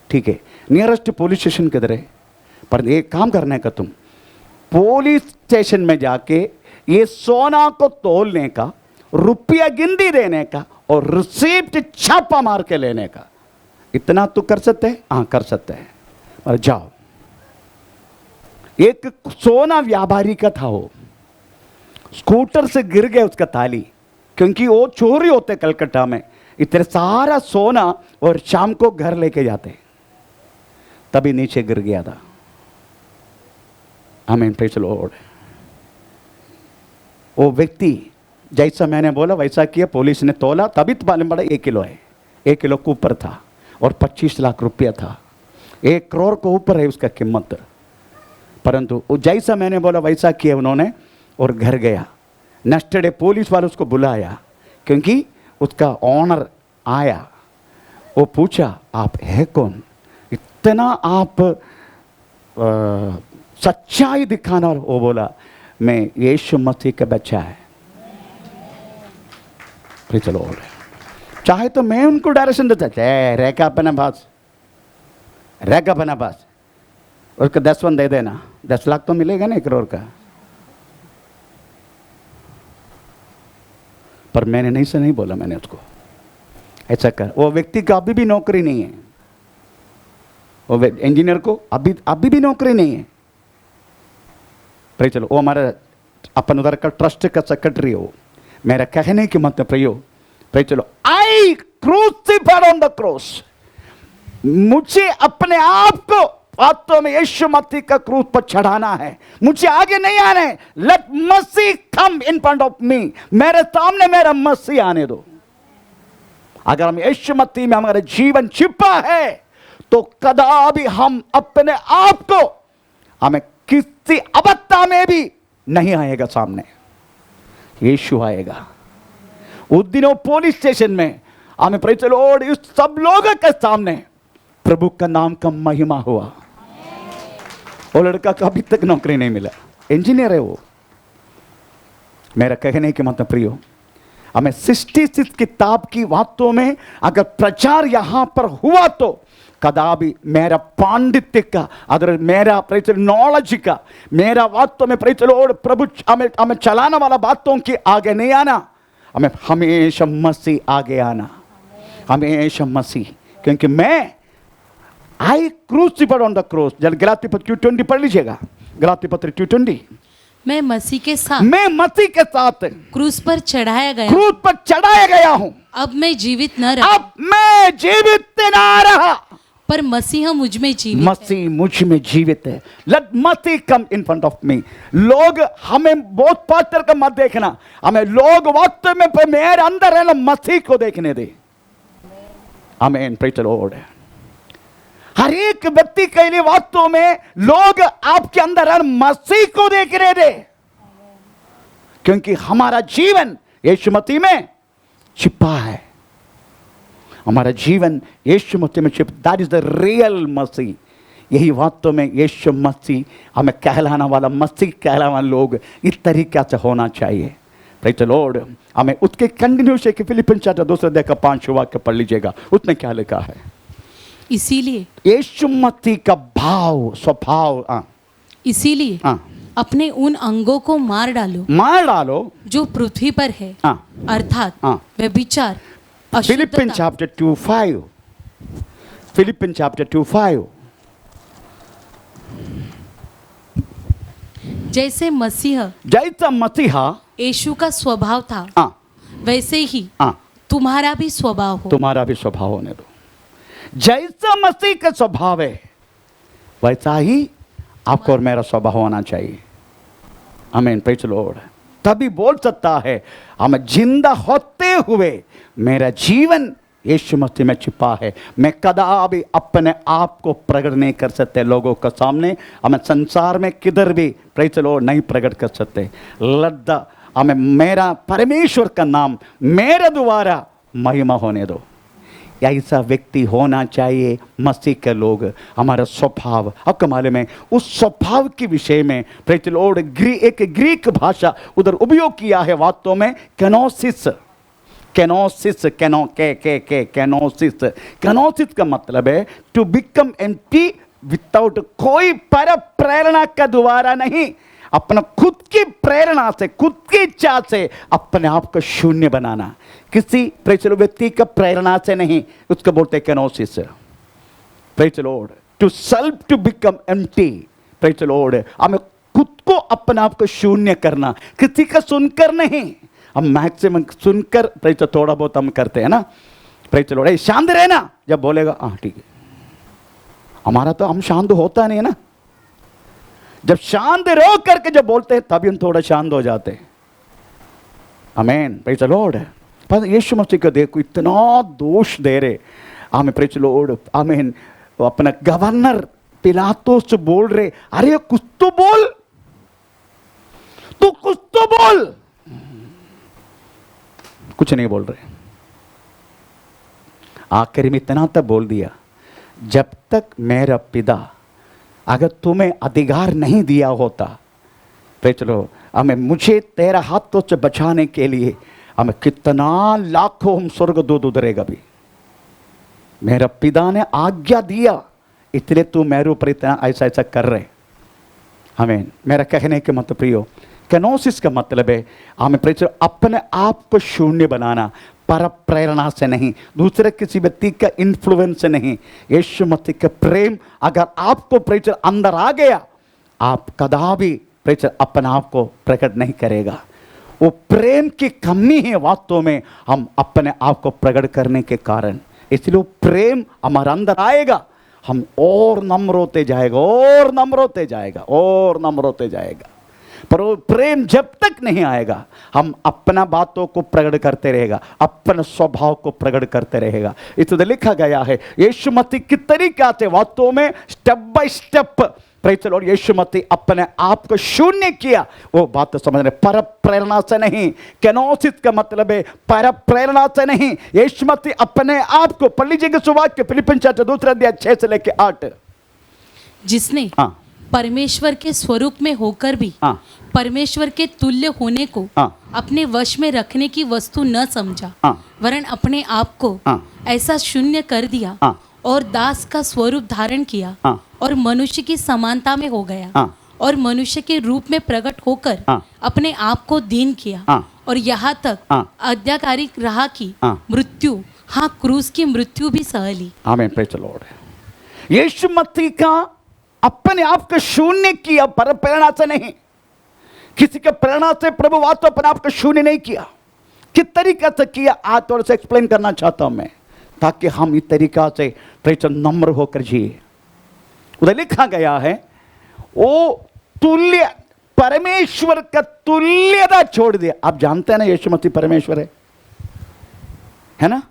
ठीक है, नियरेस्ट पुलिस स्टेशन किधर है? पर एक काम करने का, तुम पुलिस स्टेशन में जाके ये सोना को तोलने का, रुपया गिनती देने का और रिसीप्ट छापा मार के लेने का, इतना तो कर सकते हैं? हाँ कर सकते हैं। और जाओ। एक सोना व्यापारी का था, वो स्कूटर से गिर गया उसका ताली, क्योंकि वो चोरी होते कलकत्ता में, इतने सारा सोना और शाम को घर लेके जाते, तभी नीचे गिर गया था। आमीन, प्रेज़ द लॉर्ड। वो व्यक्ति जैसा मैंने बोला वैसा किया, पुलिस ने तोला, तभी तो मालूम पड़ा 1 किलो है, 1 किलो के ऊपर था और 25 लाख रुपया था, 1 करोड़ के ऊपर है उसका कीमत। परंतु जैसा मैंने बोला वैसा किया उन्होंने और घर गया। नेक्स्ट डे पुलिस वाले उसको बुलाया, क्योंकि उसका ऑनर आया, वो पूछा आप है कौन, इतना आप सच्चाई दिखाना। और वो बोला मैं यीशु मसीह का बच्चा है। Praise the Lord. चाहे तो मैं उनको डायरेक्शन देता, रेखा अपना पास, रेखा अपना पास, उसको 10 दे देना, 10 लाख तो मिलेगा ना 1 करोड़ का। पर मैंने नहीं बोला, मैंने उसको ऐसा कर। वो व्यक्ति को अभी भी नौकरी नहीं है, वो इंजीनियर को अभी भी नौकरी नहीं है। Praise the Lord. वो हमारा अपन उधर का ट्रस्ट का सेक्रेटरी हो। मेरा कहने की मतलब praise the Lord, I crucified on the cross, मुझे अपने आप को वास्तव में यीशु मसीह का क्रूस पर चढ़ाना है, मुझे आगे नहीं आना है। Let Masih come in front of me, मेरे सामने मेरा मसीह आने दो। अगर हम यीशु मसीह में हमारा जीवन छिपा है तो कदापि हम अपने आप को, हमें किसी अवस्था में भी नहीं आएगा सामने, यीशु आएगा। उस दिनों पुलिस स्टेशन में हमें प्रेज़ द लॉर्ड इस सब लोगों के सामने प्रभु का नाम का महिमा हुआ। वो लड़का का अभी तक नौकरी नहीं मिला, इंजीनियर है वो। मेरा कहने के मतलब प्रियो, हमें 66 किताब की बातों में अगर प्रचार यहां पर हुआ तो कदापि मेरा पांडित्य का, अगर मेरा प्रेज़ नॉलेज का, मेरा वास्तव में प्रेज़ लॉर्ड प्रभु हमें चलाने वाला बातों की आगे नहीं आना, हमें हमेशा मसीह आगे आना, हमेशा मसीह। क्योंकि मैं आई क्रूसिफाइड ऑन द क्रॉस। जब गलाती पत्र 2:20 पढ़ लीजिएगा, गलाती पत्र 2:20। मैं मसीह के साथ क्रूस पर चढ़ाया गया हूं। अब मैं जीवित न रहा, पर मसीह मुझ में जीवित, मसीह मुझ में जीवित है। Let Masih come in front of me. लोग हमें बहुत पास्टर का मत देखना, हमें लोग वास्तव में मेरे अंदर है ना मसीह को देखने दे। आमीन, प्रेज़ द लॉर्ड। हर एक व्यक्ति के लिए वास्तव में लोग आपके अंदर हर मसीह को देख रहे थे, क्योंकि हमारा जीवन यीशु मसीह में छिपा है। हमारा जीवन यीशु मसीह में छिपा, दैट इज द रियल मसीह। यही वास्तव में यीशु मसीह हमें कहलाना वाला, मसीह कहलाने वाले लोग इस तरीके से होना चाहिए। Praise the lord. हमें उसके कंटिन्यूशन के फिलिपियन चैप्टर 2:5 वाक्य पढ़ लीजिएगा, उसमें क्या लिखा है। इसीलिए यीशु मसीह का भाव, स्वभाव, इसीलिए अपने उन अंगों को मार डालो जो पृथ्वी पर है, हाँ, अर्थात हाँ। व्यभिचार, फिलिपिन अशुद्धता, चैप्टर 2:5 फिलिपिन चैप्टर 2:5 जैसे मसीह जैसा मसीहा यीशु का स्वभाव था, हाँ, वैसे ही हाँ, तुम्हारा भी स्वभाव हो। तुम्हारा भी स्वभाव होने दो। जैसा मसीह का स्वभाव है वैसा ही आपको और मेरा स्वभाव होना चाहिए। आमीन, प्रेज़ द लॉर्ड। तभी बोल सकता है हम जिंदा होते हुए मेरा जीवन यीशु मसीह में छिपा है, मैं कदापि अपने आप को प्रकट नहीं कर सकते लोगों के सामने, हमें संसार में किधर भी प्रेज़ द लॉर्ड नहीं प्रकट कर सकते। लद्दा हमें मेरा परमेश्वर का नाम मेरे द्वारा महिमा होने दो। ऐसा व्यक्ति होना चाहिए मसीह के लोग। हमारा स्वभाव, आपको मालूम है उस स्वभाव के विषय में प्रेज़ द लॉर्ड एक ग्रीक भाषा उधर उपयोग किया है वास्तव में, कैनोसिस। कैनोसिस का मतलब है टू बिकम एम्प्टी विदाउट, कोई पर प्रेरणा का द्वारा नहीं, अपना खुद की प्रेरणा से, खुद की इच्छा से अपने आप को शून्य बनाना, किसी प्रेज़ द लॉर्ड व्यक्ति का प्रेरणा से नहीं, उसको बोलते हैं kenosis. Praise the lord, to self to become empty. Praise the lord, हमें खुद को अपने आप को शून्य करना, किसी का सुनकर नहीं। हम मैक्सिमम सुनकर प्रेज़ द लॉर्ड थोड़ा बहुत हम करते हैं ना, प्रेज़ द लॉर्ड शांत रहना, जब बोलेगा हाँ ठीक है, हमारा तो हम शांत होता नहीं है ना। जब शांत रहो करके जब बोलते हैं तभी हम थोड़ा शांत हो जाते हैं। आमीन, प्रेज़ द लॉर्ड। पर यीशु मसीह को देखो इतना दोष दे रहे, आमीन, प्रेज़ द लॉर्ड। आमीन, अपना गवर्नर पिलातुस से बोल रहे, अरे कुछ तो बोल, तू कुछ तो बोल, कुछ नहीं बोल रहे। आखिर में इतना तक बोल दिया, जब तक मेरा पिता अगर तुम्हें अधिकार नहीं दिया होता, प्रेज़ द लॉर्ड, हमें मुझे तेरा हाथों से बचाने के लिए हमें कितना लाखों हम स्वर्गदूत उतरेगा भी, मेरा पिता ने आज्ञा दिया इसलिए तू मेरे ऊपर इतना ऐसा ऐसा कर रहे। हमें मेरा कहने के मतलब प्रियो, कैनोसिस का मतलब है हमें प्रेज़ अपने आप को शून्य बनाना, पर प्रेरणा से नहीं, दूसरे किसी व्यक्ति का इन्फ्लुएंस से नहीं। यीशु मसीह का प्रेम अगर आपको प्रेज़ अंदर आ गया, आप कदापि प्रेज़ अपने आप को प्रकट नहीं करेगा। वो प्रेम की कमी है वास्तव में हम अपने आप को प्रकट करने के कारण, इसलिए वो प्रेम हमारे अंदर आएगा, हम और नम्र होते जाएगा, और नम्र होते जाएगा, और नम्र होते जाएगा। पर वो प्रेम जब तक नहीं आएगा, हम अपना बातों को प्रकट करते रहेगा, अपने स्वभाव को प्रकट करते रहेगा। इसलिए लिखा गया है यीशु मसीह किस तरीके से वास्तव में step by step praise the lord Yeshu Masih अपने आप को शून्य किया, वो बात तो समझ रहे। पर प्रेरणा से नहीं, कैनोसिस का मतलब है पर प्रेरणा से नहीं। यीशु मसीह अपने आप को, पढ़ लीजिएगा सुवाक्य फिलिपिन चैप्टर 2 अध्याय 6 से लेकर 8, जिसने हाँ, परमेश्वर के स्वरूप में होकर भी हाँ, परमेश्वर के तुल्य होने को हाँ, अपने वश में रखने की वस्तु न समझा, हाँ, वरन अपने आप को हाँ, ऐसा शून्य कर दिया, हाँ, और दास का स्वरूप धारण किया, हाँ, और मनुष्य की समानता में हो गया, हाँ, और मनुष्य के रूप में प्रकट होकर हाँ, अपने आप को दीन किया, हाँ, और यहाँ तक हाँ, आज्ञाकारी रहा की हाँ, मृत्यु, हाँ क्रूस की मृत्यु भी सह ली। आमीन, प्रेज़ द लॉर्ड। यीशु मसीह का अपने आप को शून्य किया, पर प्रेरणा से नहीं। किसी के प्रेरणा से प्रभु वास्तव अपने आप को शून्य नहीं किया। किस तरीके से किया आज थोड़ा सा एक्सप्लेन करना चाहता हूं मैं, ताकि हम इस तरीका से प्रेज़ नम्र होकर जिए। उधर लिखा गया है वो तुल्य, परमेश्वर का तुल्यता छोड़ दिया। आप जानते हैं ना यीशु मसीह परमेश्वर है ना,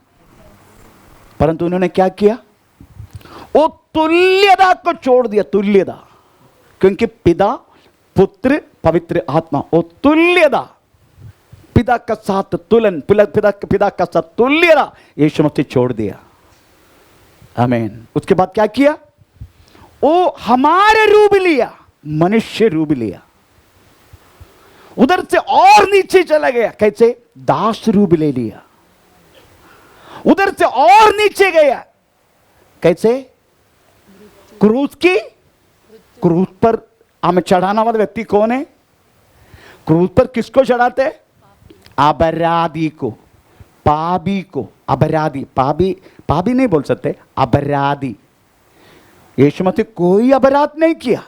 परंतु उन्होंने क्या किया, वो तुल्यता को छोड़ दिया, तुल्यता, क्योंकि पिता पुत्र पवित्र आत्मा, वो तुल्यता, पिता का साथ तुलन, पिता का साथ तुल्यता यीशु मसीह छोड़ दिया। आमीन। उसके बाद क्या किया, वो हमारे रूप लिया, मनुष्य रूप लिया, उधर से और नीचे चला गया, कैसे, दास रूप ले लिया, उधर से और नीचे गया, कैसे, क्रूस पर हमें चढ़ाने वाला व्यक्ति कौन है? क्रूस पर किसको चढ़ाते? अपराधी को, पापी को। अपराधी, पापी नहीं बोल सकते, अपराधी। यीशु मसीह कोई अपराध नहीं किया,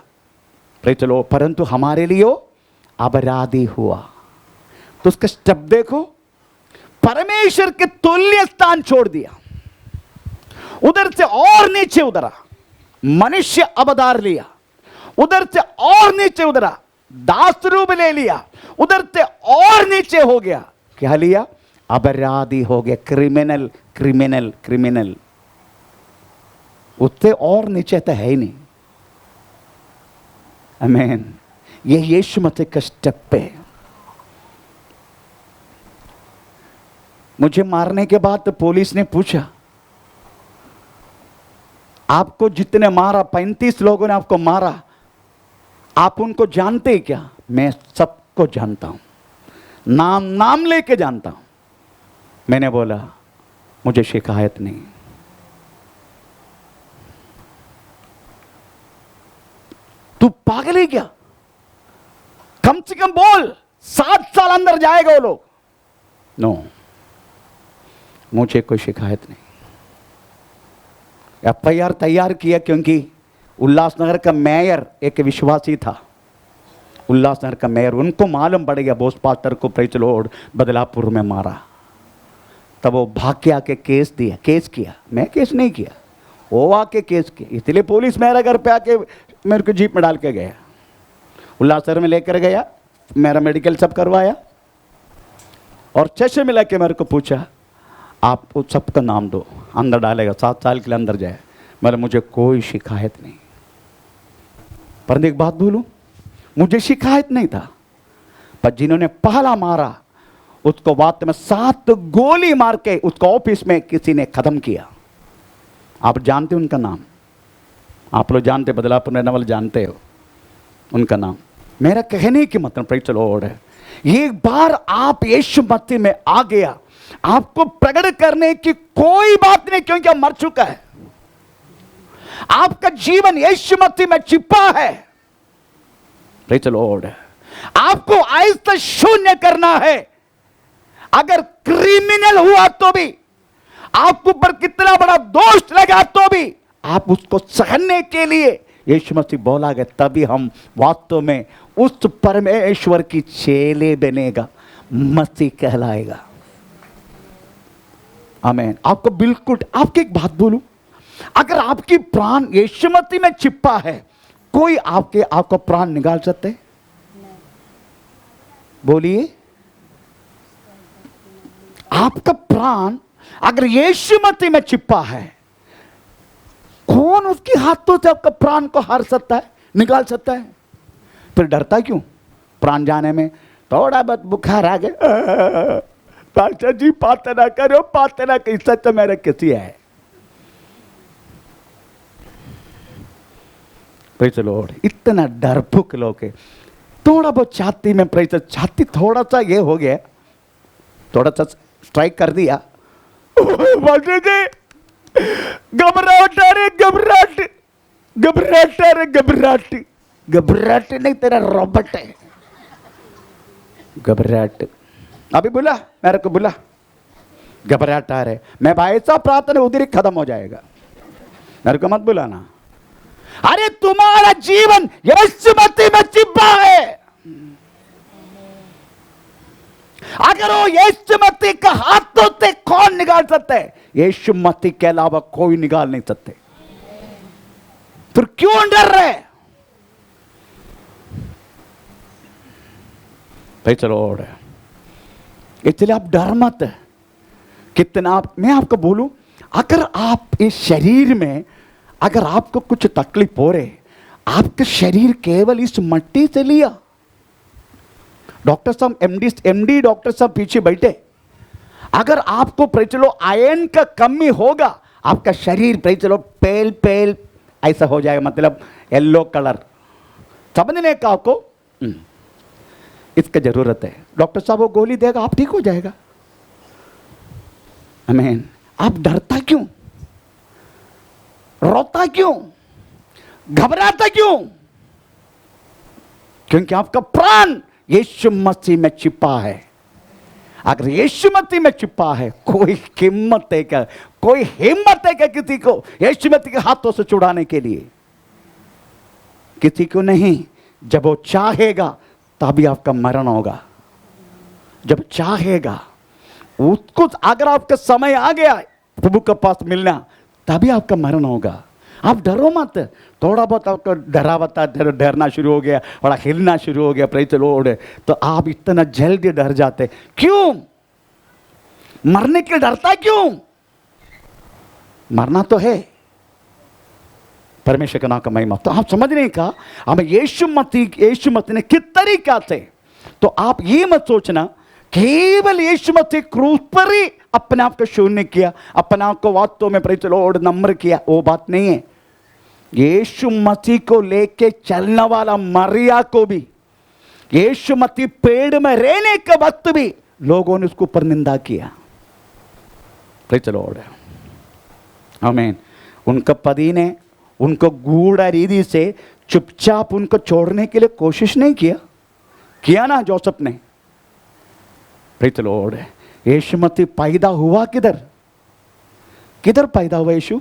चलो, परंतु हमारे लिए वो अपराधी हुआ। तो उसका स्टेप देखो, परमेश्वर के तुल्य स्थान छोड़ दिया, उधर से और नीचे उतरा, मनुष्य अवतार लिया, उधर से और नीचे उतरा, दास रूप ले लिया, उधर से और नीचे हो गया। क्या लिया? अपराधी हो गया, क्रिमिनल क्रिमिनल क्रिमिनल। उससे और नीचे तो है ही नहीं। आमीन। ये यीशु मसीह का स्टेप है। मुझे मारने के बाद तो पुलिस ने पूछा, आपको जितने मारा, 35 लोगों ने आपको मारा, आप उनको जानते क्या? मैं सबको जानता हूं, नाम नाम लेके जानता हूं। मैंने बोला, मुझे शिकायत नहीं। तू पागल है क्या? कम से कम बोल, 7 साल अंदर जाएगा वो लोग। नो, मुझे कोई शिकायत नहीं। एफआईआर तैयार किया क्योंकि उल्लासनगर का मेयर एक विश्वासी था। उल्लासनगर का मेयर, उनको मालूम पड़ गया बोस पास्टर को प्रेज लॉर्ड बदलापुर में मारा। तब वो भाग के आके केस किया। मैं केस नहीं किया, वो आके केस किया। इसलिए पुलिस मेरे घर पे आके मेरे को जीप में डाल के गया, उल्लासनगर में लेकर गया, मेरा मेडिकल सब करवाया और चेचे में लेके मेरे को पूछा, आप उस सबका नाम दो, अंदर डालेगा, 7 साल के लिए अंदर जाए। मतलब मुझे कोई शिकायत नहीं। पर एक बात बोलूं, मुझे शिकायत नहीं था, पर जिन्होंने पहला मारा उसको बाद में 7 गोली मार के उसको ऑफिस में किसी ने खत्म किया। आप जानते उनका नाम? आप लोग जानते, बदलापुर रहने वाले जानते हो उनका नाम। मेरा कहने की मतलब प्रेज द लॉर्ड है, एक बार आप यीशु मसीह में आ गया, आपको प्रकट करने की कोई बात नहीं, क्योंकि आप मर चुका है। आपका जीवन यीशु मसीह में छिपा है। Praise the Lord. आपको आहिस्ता शून्य करना है। अगर क्रिमिनल हुआ तो भी, आपके ऊपर कितना बड़ा दोष लगा तो भी, आप उसको सहने के लिए यीशु मसीह बोला गया, तभी हम वास्तव में उस परमेश्वर की चेले बनेगा, मसीह कहलाएगा। आमीन। आपको बिल्कुल, आपकी एक बात बोलूं, अगर आपकी प्राण यीशु मसीह में छिपा है, कोई आपका प्राण निकाल सकते है? बोलिए। आपका प्राण अगर यीशु मसीह में छिपा है, कौन उसके हाथों से आपका प्राण को हार सकता है, निकाल सकता है? फिर डरता क्यों प्राण जाने में? थोड़ा बहुत बुखार आ गया, पास्टर जी प्रार्थना करो, प्रार्थना की सच मेरा किसी है। Praise the Lord. इतना डरपुक लोग है। थोड़ा बहुत छाती में, प्रेज, छाती थोड़ा सा ये हो गया, थोड़ा सा स्ट्राइक कर दिया, घबराहट आ रही, घबराहट, घबराहट आ रही, घबराहट, घबराहट नहीं, तेरा रॉबर्ट है घबराहट। अभी बुला, मेरे को बुला, घबराहट आ रहे। मैं भाई साहब प्रार्थना उधर ही खत्म हो जाएगा, मेरे को मत बुलाना। अरे तुम्हारा जीवन यीशु मसीह में छिपा है। अगर वो यीशु मसीह का हाथों से कौन निकाल सकता है? यीशु मसीह के अलावा कोई निकाल नहीं सकते। फिर क्यों डर रहे? भाई चलो, इसलिए आप डर मत। कितना मैं आपको बोलूं, अगर आप इस शरीर में अगर आपको कुछ तकलीफ हो रहे, आपका शरीर केवल इस मट्टी से लिया। डॉक्टर साहब, एमडी डॉक्टर साहब पीछे बैठे, अगर आपको चलो आयरन का कमी होगा, आपका शरीर चलो पेल पेल ऐसा हो जाएगा, मतलब येलो कलर। समझने का आपको इसका जरूरत है। डॉक्टर साहब वो गोली देगा, आप ठीक हो जाएगा। आमीन। आप डरता क्यों? रोता क्यों? घबराता क्यों? क्योंकि आपका प्राण यीशु मसीह में छिपा है। अगर यीशु मसीह में छिपा है, कोई हिम्मत है क्या, कोई हिम्मत है क्या किसी को यीशु मसीह के हाथों से छुड़ाने के लिए? किसी को नहीं। जब वो चाहेगा तभी आपका मरण होगा। जब चाहेगा उसको, अगर आपका समय आ गया प्रभु के पास मिलना, तभी आपका मरण होगा। आप डरो मत। थोड़ा बहुत आपको डरावता डरना शुरू हो गया, बड़ा हिलना शुरू हो गया, प्रेज़ द लॉर्ड, तो आप इतना जल्दी डर जाते। क्यों? मरने के डरता क्यों? मरना तो है। परमेश्वर का नाम का महिमा। तो आप समझने का हमें यीशु मसीह ने किस तरीका से, तो आप ये मत सोचना केवल यीशु मसीह क्रूस पर ही अपने आप को शून्य किया, अपने आप को वास्तव में प्रेज़ द लॉर्ड नम्र किया, वो बात नहीं है। यीशु मसीह को लेके चलने वाला मरिया को भी, यीशु मसीह पेड़ में रहने के वक्त भी लोगों ने उसको पर निंदा किया। प्रेज़ द लॉर्ड, आमीन। उनका पति ने उनको गूढ़ रीति से चुपचाप उनको छोड़ने के लिए कोशिश नहीं किया ना जोसेफ ने। Praise the lord. Yeshu Masih पैदा हुआ किधर पैदा हुआ यीशु?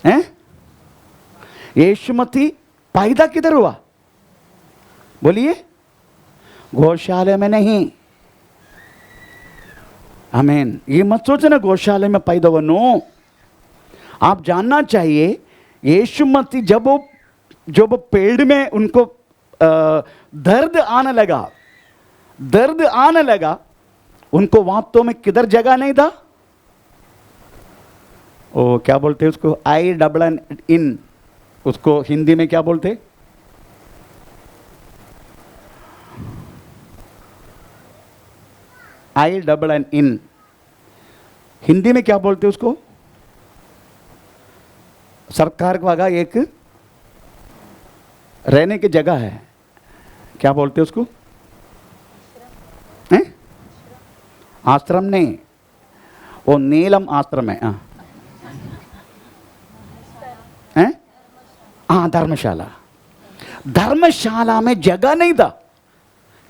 हैं? यीशु मसीह पैदा किधर हुआ? बोलिए। गौशाले में नहीं। आमीन। ये मत सोचना गौशाले में पैदा हुआ, नो। आप जानना चाहिए यीशु मसीह जब वो पेड़ में उनको दर्द आने लगा, उनको वास्तव में किधर जगह नहीं था? ओ क्या बोलते हैं उसको, INN, उसको हिंदी में क्या बोलते? INN हिंदी में क्या बोलते उसको? सरकार का एक रहने की जगह है, क्या बोलते उसको? हैं? आश्रम नहीं, वो नीलम आश्रम है। हैं? हाँ, धर्मशाला में जगह नहीं था,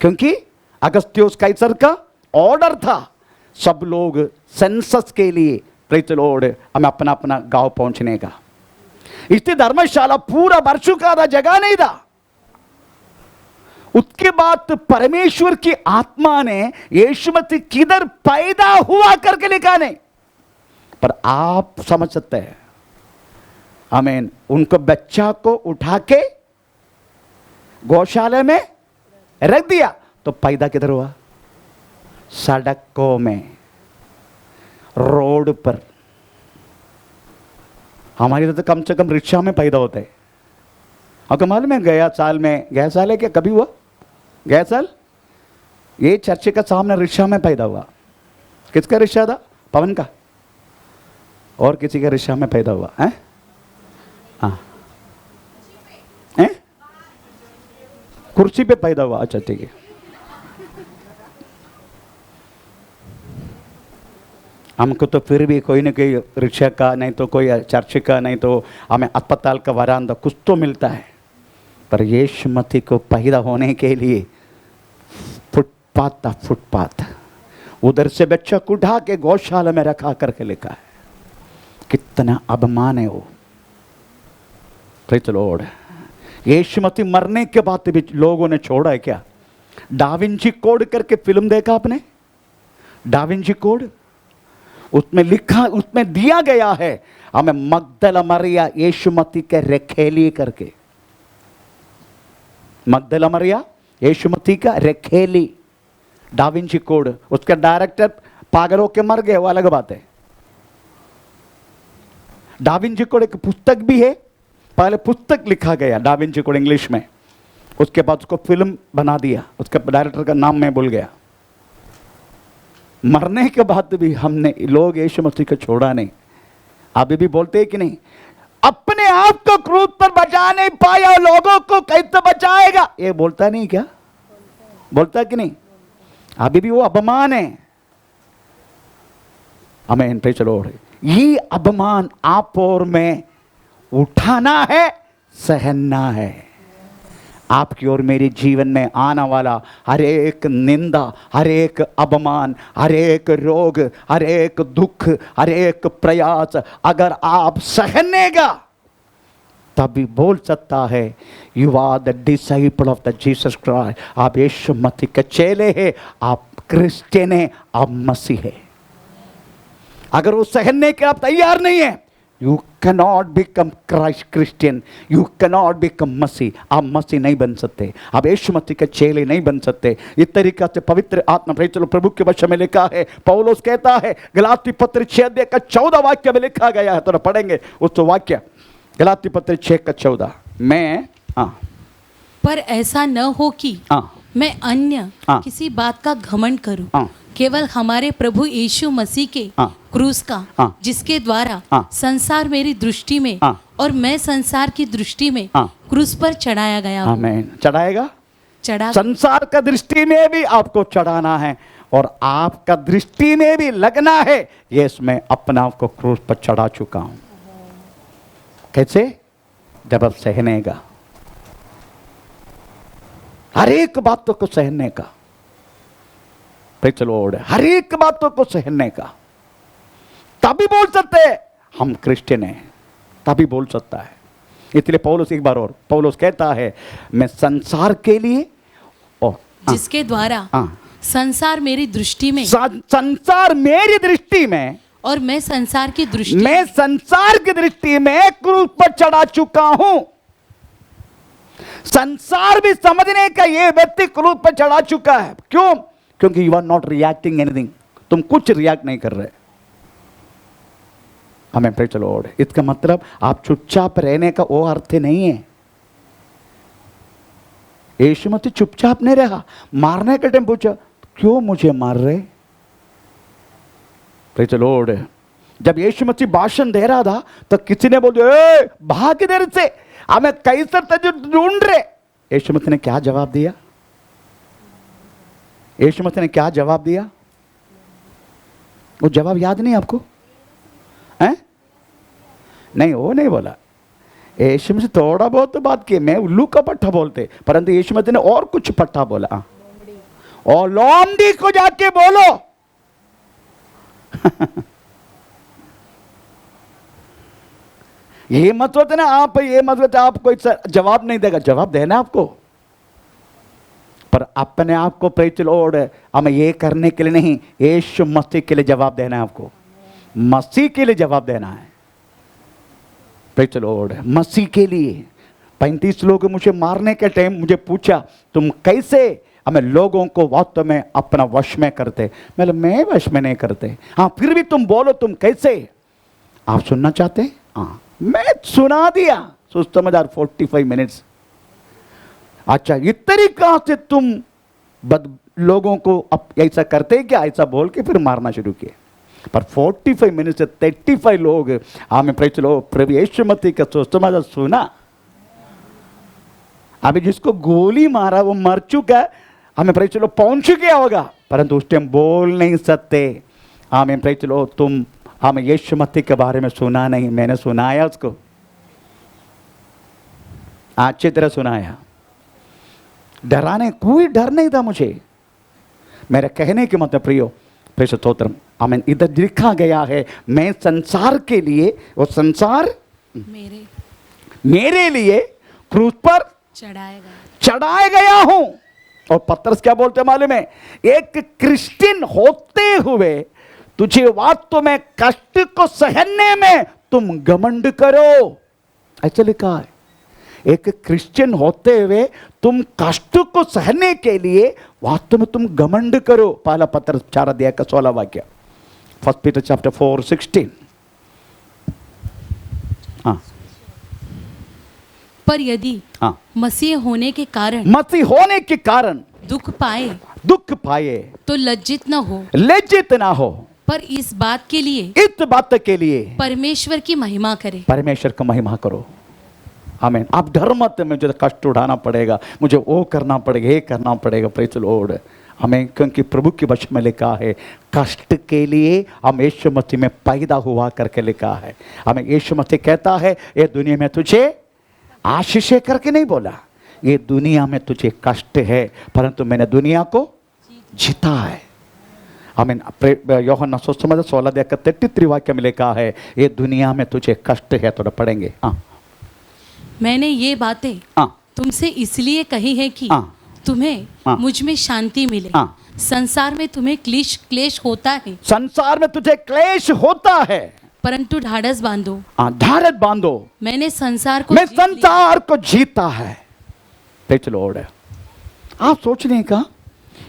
क्योंकि अगस्त्योस कैसर का ऑर्डर था सब लोग सेंसस के लिए, प्रेज़ द लॉर्ड, हमें अपना अपना गांव पहुंचने का। इसलिए धर्मशाला पूरा भर चुका था, जगह नहीं था। उसके बाद परमेश्वर की आत्मा ने यीशु मसीह किधर पैदा हुआ करके लिखा नहीं, पर आप समझ सकते हैं। आमीन। उनको बच्चा को उठा के गौशाला में रख दिया, तो पैदा किधर हुआ? सड़कों में, रोड पर। हमारी तो कम से कम रिक्शा में पैदा होते हैं। आपको मालूम है गया साल है क्या, कभी हुआ? गया साल ये चर्च का सामने रिक्शा में पैदा हुआ। किसका रिक्शा था? पवन का। और किसी का रिक्शा में पैदा हुआ है? हाँ, कुर्सी पे पैदा हुआ। अच्छा ठीक है। हमको तो फिर भी कोई ना कोई रिक्शा का, नहीं तो कोई चर्च का, नहीं तो हमें अस्पताल का वरांदा कुछ तो मिलता है। पर यीशु मसीह को पैदा होने के लिए फुटपाथ उधर से बच्चा को उठा के गौशाला में रखा करके लिखा है। कितना अभिमान है वो। Praise the lord. Yeshu Masih मरने के बाद भी लोगों ने छोड़ा है क्या? डाविंची कोड करके फिल्म देखा आपने? डाविंची कोड, उसमें लिखा, उसमें दिया गया है हमें मगदला मरिया यीशु मसीह के रेखेली करके। मगदला मरिया यीशु मसीह का रेखेली, डाविंची कोड। उसका डायरेक्टर पागल होके मर गए, वो अलग बात है। डाविंची कोड एक पुस्तक भी है। पहले पुस्तक लिखा गया डाविंची कोड इंग्लिश में, उसके बाद उसको फिल्म बना दिया। उसके डायरेक्टर का नाम मैं भूल गया। मरने के बाद भी हमने लोग यीशु मसीह को छोड़ा नहीं। अभी भी बोलते हैं कि नहीं, अपने आप को क्रूस पर बचा नहीं पाया, लोगों को कैसे बचाएगा? ये बोलता नहीं क्या? बोलता कि नहीं? अभी भी वो अपमान है। हमें प्रेज़ द लॉर्ड। ये अपमान आप और मैं उठाना है, सहना है। आपकी और मेरे जीवन में आने वाला हर एक निंदा, हर एक अपमान, हर एक रोग, हर एक दुख, हर एक प्रयास अगर आप सहनेगा तभी बोल सकता है you are the disciple of the Jesus Christ. आप यीशु मसीह के चेले हैं, आप क्रिश्चियन हैं, आप मसीह है। अगर वो सहने के आप तैयार नहीं है, you cannot become Christ Christian, you cannot become Masih. आप मसीह नहीं बन सकते, आप यीशु मसीह के चेले नहीं बन सकते। इस तरीका से पवित्र आत्मा प्रेरित चलो प्रभु के वचन में लिखा है, पौलुस कहता है गलाती पत्र 6 का 14 वाक्य में लिखा गया है, तो पढ़ेंगे उस वाक्य गलाती पत्र 6 का 14 में। पर ऐसा न हो कि मैं अन्य किसी बात का घमंड करूं, केवल हमारे प्रभु यीशु मसीह के क्रूस का, जिसके द्वारा संसार मेरी दृष्टि में और मैं संसार की दृष्टि में क्रूस पर चढ़ाया गया हूं। आमीन। चढ़ाएगा, चढ़ा संसार का दृष्टि में भी आपको चढ़ाना है और आपका दृष्टि में भी लगना है ये मैं अपना आपको क्रूस पर चढ़ा चुका हूं। कैसे? जब आप सहनेगा, हर एक बातों को सहने का, चलो हर एक बातों को सहने का, तभी बोल सकते हैं हम क्रिश्चियन हैं, तभी बोल सकता है। इसलिए पौलुस एक बार और पौलुस कहता है मैं संसार के लिए और जिसके द्वारा संसार मेरी दृष्टि में, संसार मेरी दृष्टि में और मैं संसार की दृष्टि में क्रूस पर चढ़ा चुका हूं। संसार भी समझने का ये व्यक्ति क्रूस पर चढ़ा चुका है। क्यों? क्योंकि you are not reacting anything, तुम कुछ रिएक्ट नहीं कर रहे। हमें प्रेज़ द लॉर्ड। इसका मतलब आप चुपचाप रहने का वो अर्थ नहीं है। यीशु मसीह चुपचाप नहीं रहा, मारने के टाइम पूछा क्यों मुझे मार रहे? Praise the Lord. जब यीशु मसीह भाषण दे रहा था तो किसी ने बोल दिया भाग इधर से, हमें कैसर तुझे ढूंढ रहे। यीशु मसीह ने क्या जवाब दिया? यीशु मसीह ने क्या जवाब दिया? वो जवाब याद नहीं आपको? हैं? नहीं, वो नहीं बोला। यीशु मसीह थोड़ा बहुत तो बात की, मैं उल्लू का पट्टा बोलते, परंतु यीशु मसीह ने और कुछ पट्टा बोला। और लोमड़ी को जाके बोलो ये मत सोचते ना आप, ये मत सोचते आपको जवाब नहीं देगा, जवाब देना आपको, पर अपने आप को प्रेज़ द लॉर्ड हमें ये करने के लिए नहीं, यीशु मसीह के लिए जवाब देना है। आपको मसीह के लिए जवाब देना है। Praise the Lord. मसीह के लिए 35 लोग मुझे मारने के टाइम मुझे पूछा तुम कैसे हमें लोगों को वास्तव में अपना वश में करते? मैं वश में नहीं करते। हाँ, फिर भी तुम बोलो तुम कैसे? आप सुनना चाहते? हाँ, मैं सुना दिया। सोच समझदार 45 मिनट्स। अच्छा, इस तरीका से तुम लोगों को ऐसा करते क्या? ऐसा बोल के फिर मारना शुरू किए। पर 45 मिनट से 35 लोग हमें प्रेज़ द लॉर्ड प्रभु यीशु मसीह का सोच समझदार सुना। अभी जिसको गोली मारा वो मर चुका, हमें प्रेज़ द लॉर्ड पहुंच गया होगा, परंतु उस टाइम बोल नहीं सकते। हमें प्रेज़ द लॉर्ड तुम हमें यीशु मसीह के बारे में सुना नहीं, मैंने सुनाया उसको, अच्छी तरह सुनाया। डराने कोई डर नहीं था मुझे। मेरे कहने के मतलब प्रियो प्रेषित स्तोत्रम आमीन। इधर लिखा गया है मैं संसार के लिए और संसार मेरे लिए क्रूस पर चढ़ाया गया हूं। और पतरस क्या बोलते मालूम है? एक क्रिश्चियन होते हुए तुझे वास्तव में कष्ट को सहने में तुम घमंड करो, ऐसा लिखा है। एक क्रिश्चियन होते हुए तुम कष्ट को सहने के लिए वास्तव में तुम घमंड करो। पहला पतरस 4 का 16 वाक्य, 1 Peter chapter 4:16। हाँ, पर यदि मसीह होने के कारण दुख पाए तो लज्जित ना हो, पर इस बात के लिए परमेश्वर की महिमा करो। आमीन। आप डर मत, मुझे कष्ट उठाना पड़ेगा, मुझे वो करना पड़ेगा, ये करना पड़ेगा। Praise the lord. हमें क्योंकि प्रभु के वचन में लिखा है कष्ट के लिए हम यीशु मसीह में पैदा हुआ करके लिखा है। हमें यीशु मसीह कहता है ये दुनिया में तुझे आशीष करके नहीं बोला, ये दुनिया में तुझे कष्ट है परंतु मैंने दुनिया को जीता है। आमीन। యోహన్న సుసమాచార 16:33 वाक्य में लिखा है ये दुनिया में तुझे कष्ट है। थोड़ा पढ़ेंगे। मैंने ये बातें तुमसे इसलिए कही है कि तुम्हें मुझ में शांति मिले। संसार में तुम्हें क्लेश होता है। संसार में तुझे क्लेश होता है परंतु ढाढ़स बांधो। ढाढ़स बांधो। मैंने संसार को जीता है। Praise the Lord. आप सोचने का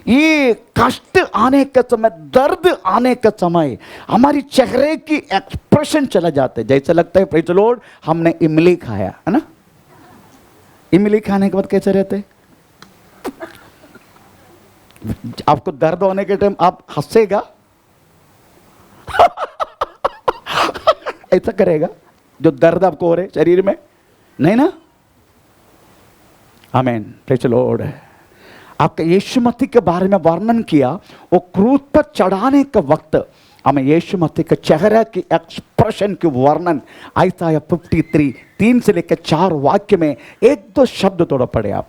ये कष्ट आने का समय, दर्द आने का समय हमारी चेहरे की एक्सप्रेशन चला जाता है। जैसे लगता है प्रेज़ द लॉर्ड हमने इमली खाया है ना। इमली खाने के बाद कैसे रहते? आपको दर्द होने के टाइम आप हंसेगा ऐसा करेगा जो दर्द आपको हो रहे शरीर में? नहीं ना। आमीन। Praise the Lord. आपका यीशु मसीह के बारे में वर्णन किया, वो क्रूस पर चढ़ाने का वक्त हमें यीशु मसीह के चेहरे की एक्सप्रेशन की वर्णन आयसाया 53 3 से लेकर 4 वाक्य में एक दो शब्द थोड़ा पढ़े आप।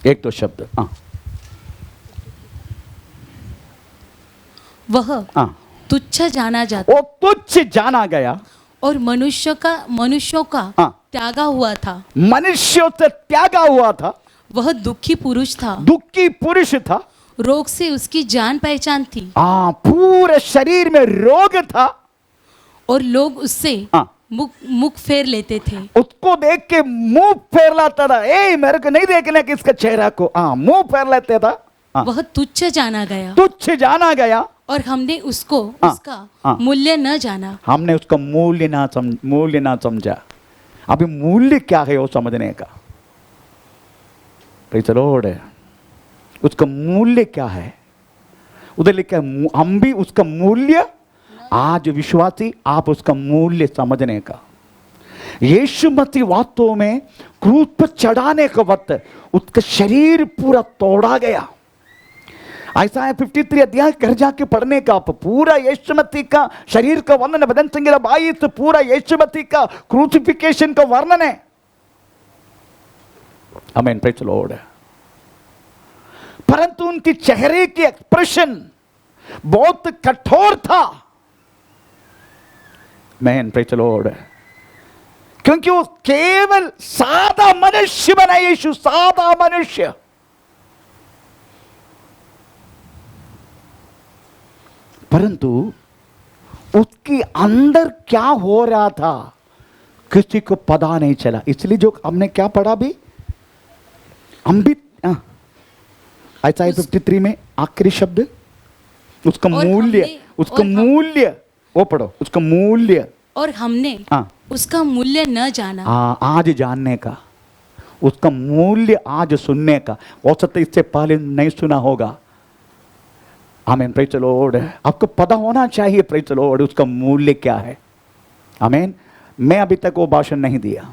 एक दो शब्द। वह तुच्छ जाना जाता, वो तुच्छ जाना गया और मनुष्यों का त्यागा हुआ था। मनुष्यों से त्यागा हुआ था। वह दुखी पुरुष था। दुखी पुरुष था। रोग से उसकी जान पहचान थी। पूरे शरीर में रोग था और लोग उससे मुख फेर लेते थे। उसको देख के मुंह फेर लाता था। ए मेरे को नहीं देखने कि इसका चेहरा को, मुंह फेर लेते था। वह तुच्छ जाना गया। तुच्छ जाना गया और हमने उसको उसका मूल्य न जाना। हमने उसका मूल्य ना समझा। अभी मूल्य क्या है वो समझने का। Praise the Lord. उसका मूल्य क्या है उधर लिखा है। हम भी उसका मूल्य, आज विश्वासी आप उसका मूल्य समझने का। यीशु मसीह वास्तव में क्रूस पर चढ़ाने के वक्त उसका शरीर पूरा तोड़ा गया। आयसाया 53 अध्याय घर जाके पढ़ने का आप पूरा यीशु मसीह का शरीर का वर्णन, भजन संहिता 22 पूरा यीशु मसीह का क्रूसिफिकेशन का वर्णन है। आमीन। Praise the Lord. परंतु उनके चेहरे की एक्सप्रेशन बहुत कठोर था। आमीन। Praise the Lord. क्योंकि वो केवल सादा मनुष्य बना। यीशु सादा मनुष्य। परंतु उसके अंदर क्या हो रहा था किसी को पता नहीं चला। इसलिए जो हमने क्या पढ़ा भी, हम भी आयसाया 53 में आखिरी शब्द उसका मूल्य, उसका मूल्य वो पढ़ो, उसका मूल्य। और हमने उसका मूल्य न जाना। आज जानने का, उसका मूल्य आज सुनने का। हो सकता है इससे पहले नहीं सुना होगा। आमीन। Praise the Lord. आपको पता होना चाहिए प्रेज़ द लॉर्ड उसका मूल्य क्या है। आमीन। मैं अभी तक वो भाषण नहीं दिया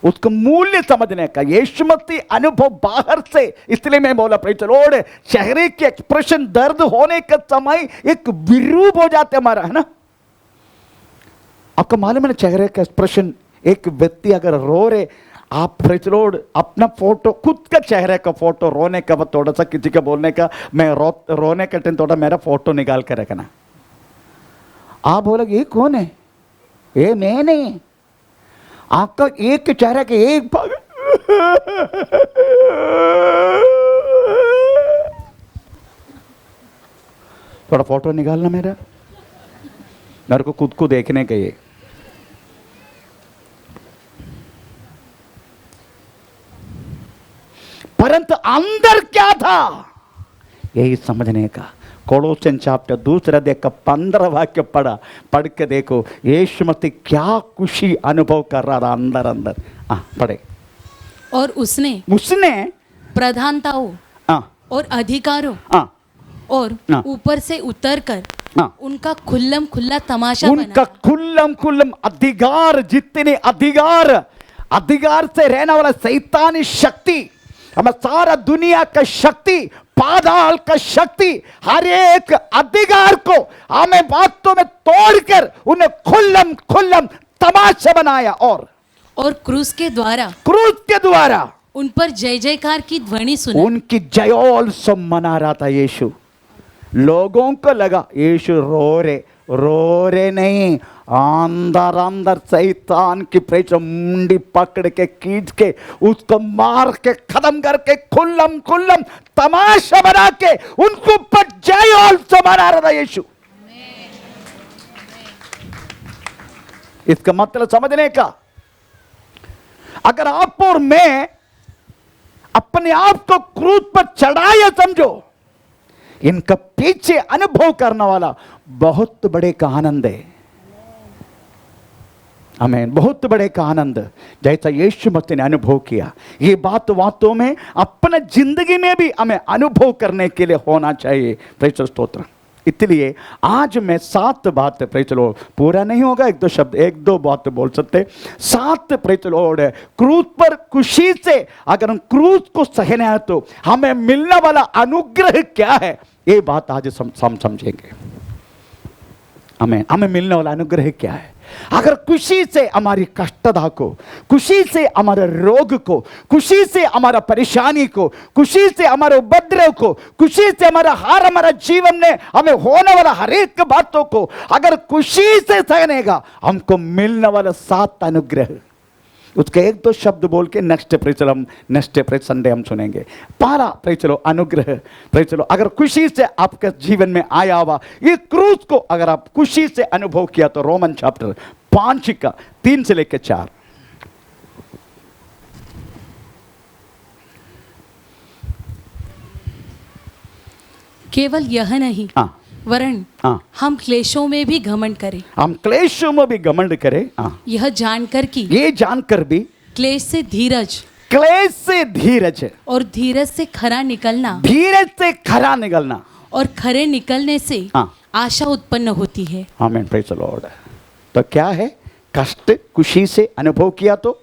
उसका मूल्य समझने का। यीशु मसीह अनुभव बाहर से, इसलिए मैं बोला प्रेज़ द लॉर्ड चेहरे की एक्सप्रेशन दर्द होने का समय एक विरूप हो जाता है हमारा, है ना। आपको मालूम है ना चेहरे का एक्सप्रेशन। एक व्यक्ति अगर रो रहे, आप प्रेज़ द लॉर्ड अपना फोटो, खुद का चेहरे का फोटो रोने का बाद थोड़ा सा किसी का बोलने का, मैं रोने के टाइम थोड़ा मेरा फोटो निकाल कर रखना। आप बोलोगे ये कौन है? ये मैं नहीं। आपका एक चेहरे के एक भाग थोड़ा फोटो निकालना मेरे को खुद को देखने का। ये परंतु अंदर क्या था यही समझने का। कोलोसियन चैप्टर 2 देखा 15 वाक्य पढ़ के देखो यीशु मसीह क्या खुशी अनुभव कर रहा था अंदर। पढ़े। और उसने प्रधानताओं और अधिकारों और ऊपर से उतरकर उनका खुल्लम खुल्ला तमाशा, उनका खुल्लम खुल्लम अधिकार, जितने अधिकार से रहने वाला शैतानी शक्ति, हमें सारा दुनिया का शक्ति, पाताल का शक्ति, हर एक अधिकार को हमें वास्तव में तोड़कर उन्हें खुल्लम खुल्लम तमाशा बनाया। और क्रूस के द्वारा उन पर जय जयकार की ध्वनि सुनाई। उनकी जयोत्सव मना रहा था यीशु। लोगों को लगा यीशु रो रहे नहीं, अंदर शैतान की प्रेचर मुंडी पकड़ के खींच के उसको मार के खत्म करके खुल्लम तमाशा बना के उनको पर जयोत्सव मना रहा था यीशु। इसका मतलब समझने का, अगर आप और मैं अपने आप को क्रूस पर चढ़ाए समझो, इनका पीछे अनुभव करने वाला बहुत बड़े का आनंद है। आमीन। बहुत बड़े का आनंद जैसा यीशु मसीह ने अनुभव किया, ये बात वास्तव में अपने जिंदगी में भी हमें अनुभव करने के लिए होना चाहिए। प्रेज़ स्तोत्र। इसलिए आज मैं 7 बात, प्रेज़ लॉर्ड, पूरा नहीं होगा, 1-2 शब्द 1-2 बात बोल सकते। 7 प्रेज़ लॉर्ड क्रूस पर खुशी से अगर हम क्रूस को सहने हैं तो हमें मिलने वाला अनुग्रह क्या है, ये बात आज समझेंगे। हमें मिलने वाला अनुग्रह क्या है। अगर खुशी से हमारी कष्टता को, खुशी से हमारे रोग को, खुशी से हमारा परेशानी को, खुशी से हमारे उपद्रव को, खुशी से हमारा जीवन में हमें होने वाला हर एक बातों को अगर खुशी से सहनेगा, हमको मिलने वाला 7 अनुग्रह, उसके 1-2 शब्द बोल के नेक्स्ट संडे हम सुनेंगे। पहला प्रेज़ लो अनुग्रह। प्रेज़ लो, अगर खुशी से आपके जीवन में आया हुआ ये क्रूस को अगर आप खुशी से अनुभव किया तो रोमन चैप्टर 5 का 3 से लेकर 4। केवल यह नहीं, वरन हम क्लेशों में भी घमंड करें। हम क्लेशों में भी घमंड करें। यह जानकर भी क्लेश से धीरज और धीरज से खरा निकलना और खरे निकलने से आशा उत्पन्न होती है। आमीन। Praise the Lord. तो क्या है, कष्ट खुशी से अनुभव किया तो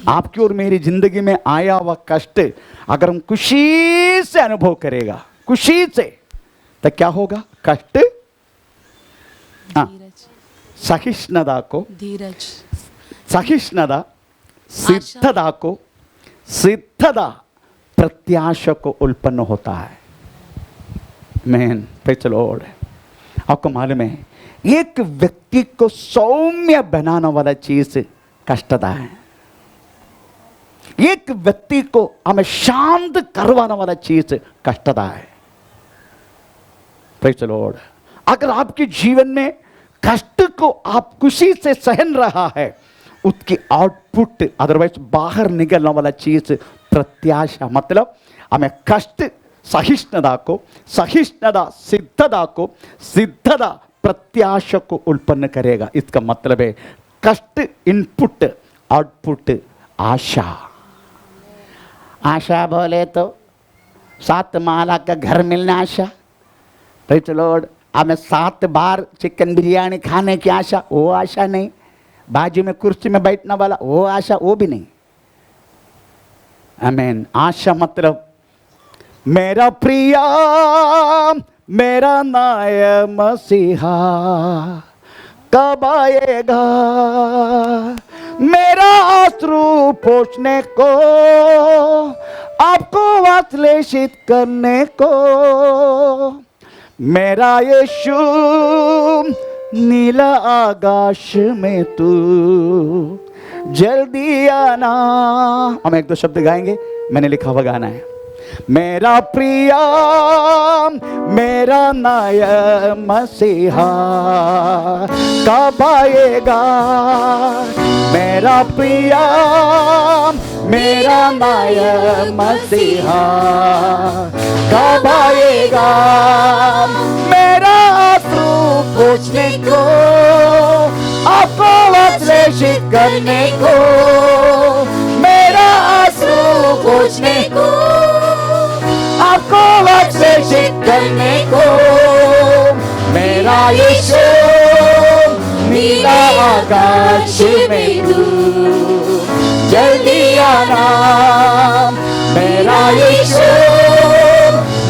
आपकी और मेरी जिंदगी में आया हुआ कष्ट अगर हम खुशी से अनुभव करेगा, खुशी से, तो क्या होगा, कष्ट सहिष्णुता को, धीरज सहिष्णुता सिद्धता प्रत्याशा को उत्पन्न होता है। Man praise the Lord. आपको मालूम है एक व्यक्ति को सौम्य बनाने वाला चीज कष्टता है। एक व्यक्ति को हमें शांत करवाने वाला चीज कष्टता है। Praise the Lord. अगर आपके जीवन में कष्ट को आप खुशी से सहन रहा है, उसकी आउटपुट अदरवाइज बाहर निकलने वाला चीज प्रत्याशा, मतलब हमें कष्ट सहिष्णुता को, सहिष्णुता सिद्धता को, सिद्धता प्रत्याशा को उत्पन्न करेगा। इसका मतलब है कष्ट इनपुट, आउटपुट आशा। आशा बोले तो 7 माला का घर मिलना आशा। Praise the lord. हमें 7 बार चिकन बिरयानी खाने की आशा, वो आशा नहीं। बाजू में कुर्सी में बैठने वाला, वो आशा, वो भी नहीं। आमीन। आशा मतलब मेरा प्रिया, मेरा नाय मसीहा कब आएगा मेरा आश्रू पोंछने को, आपको आश्लेषित करने को। मेरा यीशु नीला आकाश में तू जल्दी आना। हम 1-2 शब्द गाएंगे, मैंने लिखा हुआ गाना है। मेरा प्रिया, मेरा नाय मसीहा कब आएगा मेरा प्रिया, मेरा नाय मसीहा कब आएगा मेरा आंसू पोंछने को, आपको आश्लेषित करने को। मेरा आंसू पोंछने को, आपको आश्लेषित करने को। मेरा यीशु नीला आकाश में तू जल्दी आना। मेरा यीशु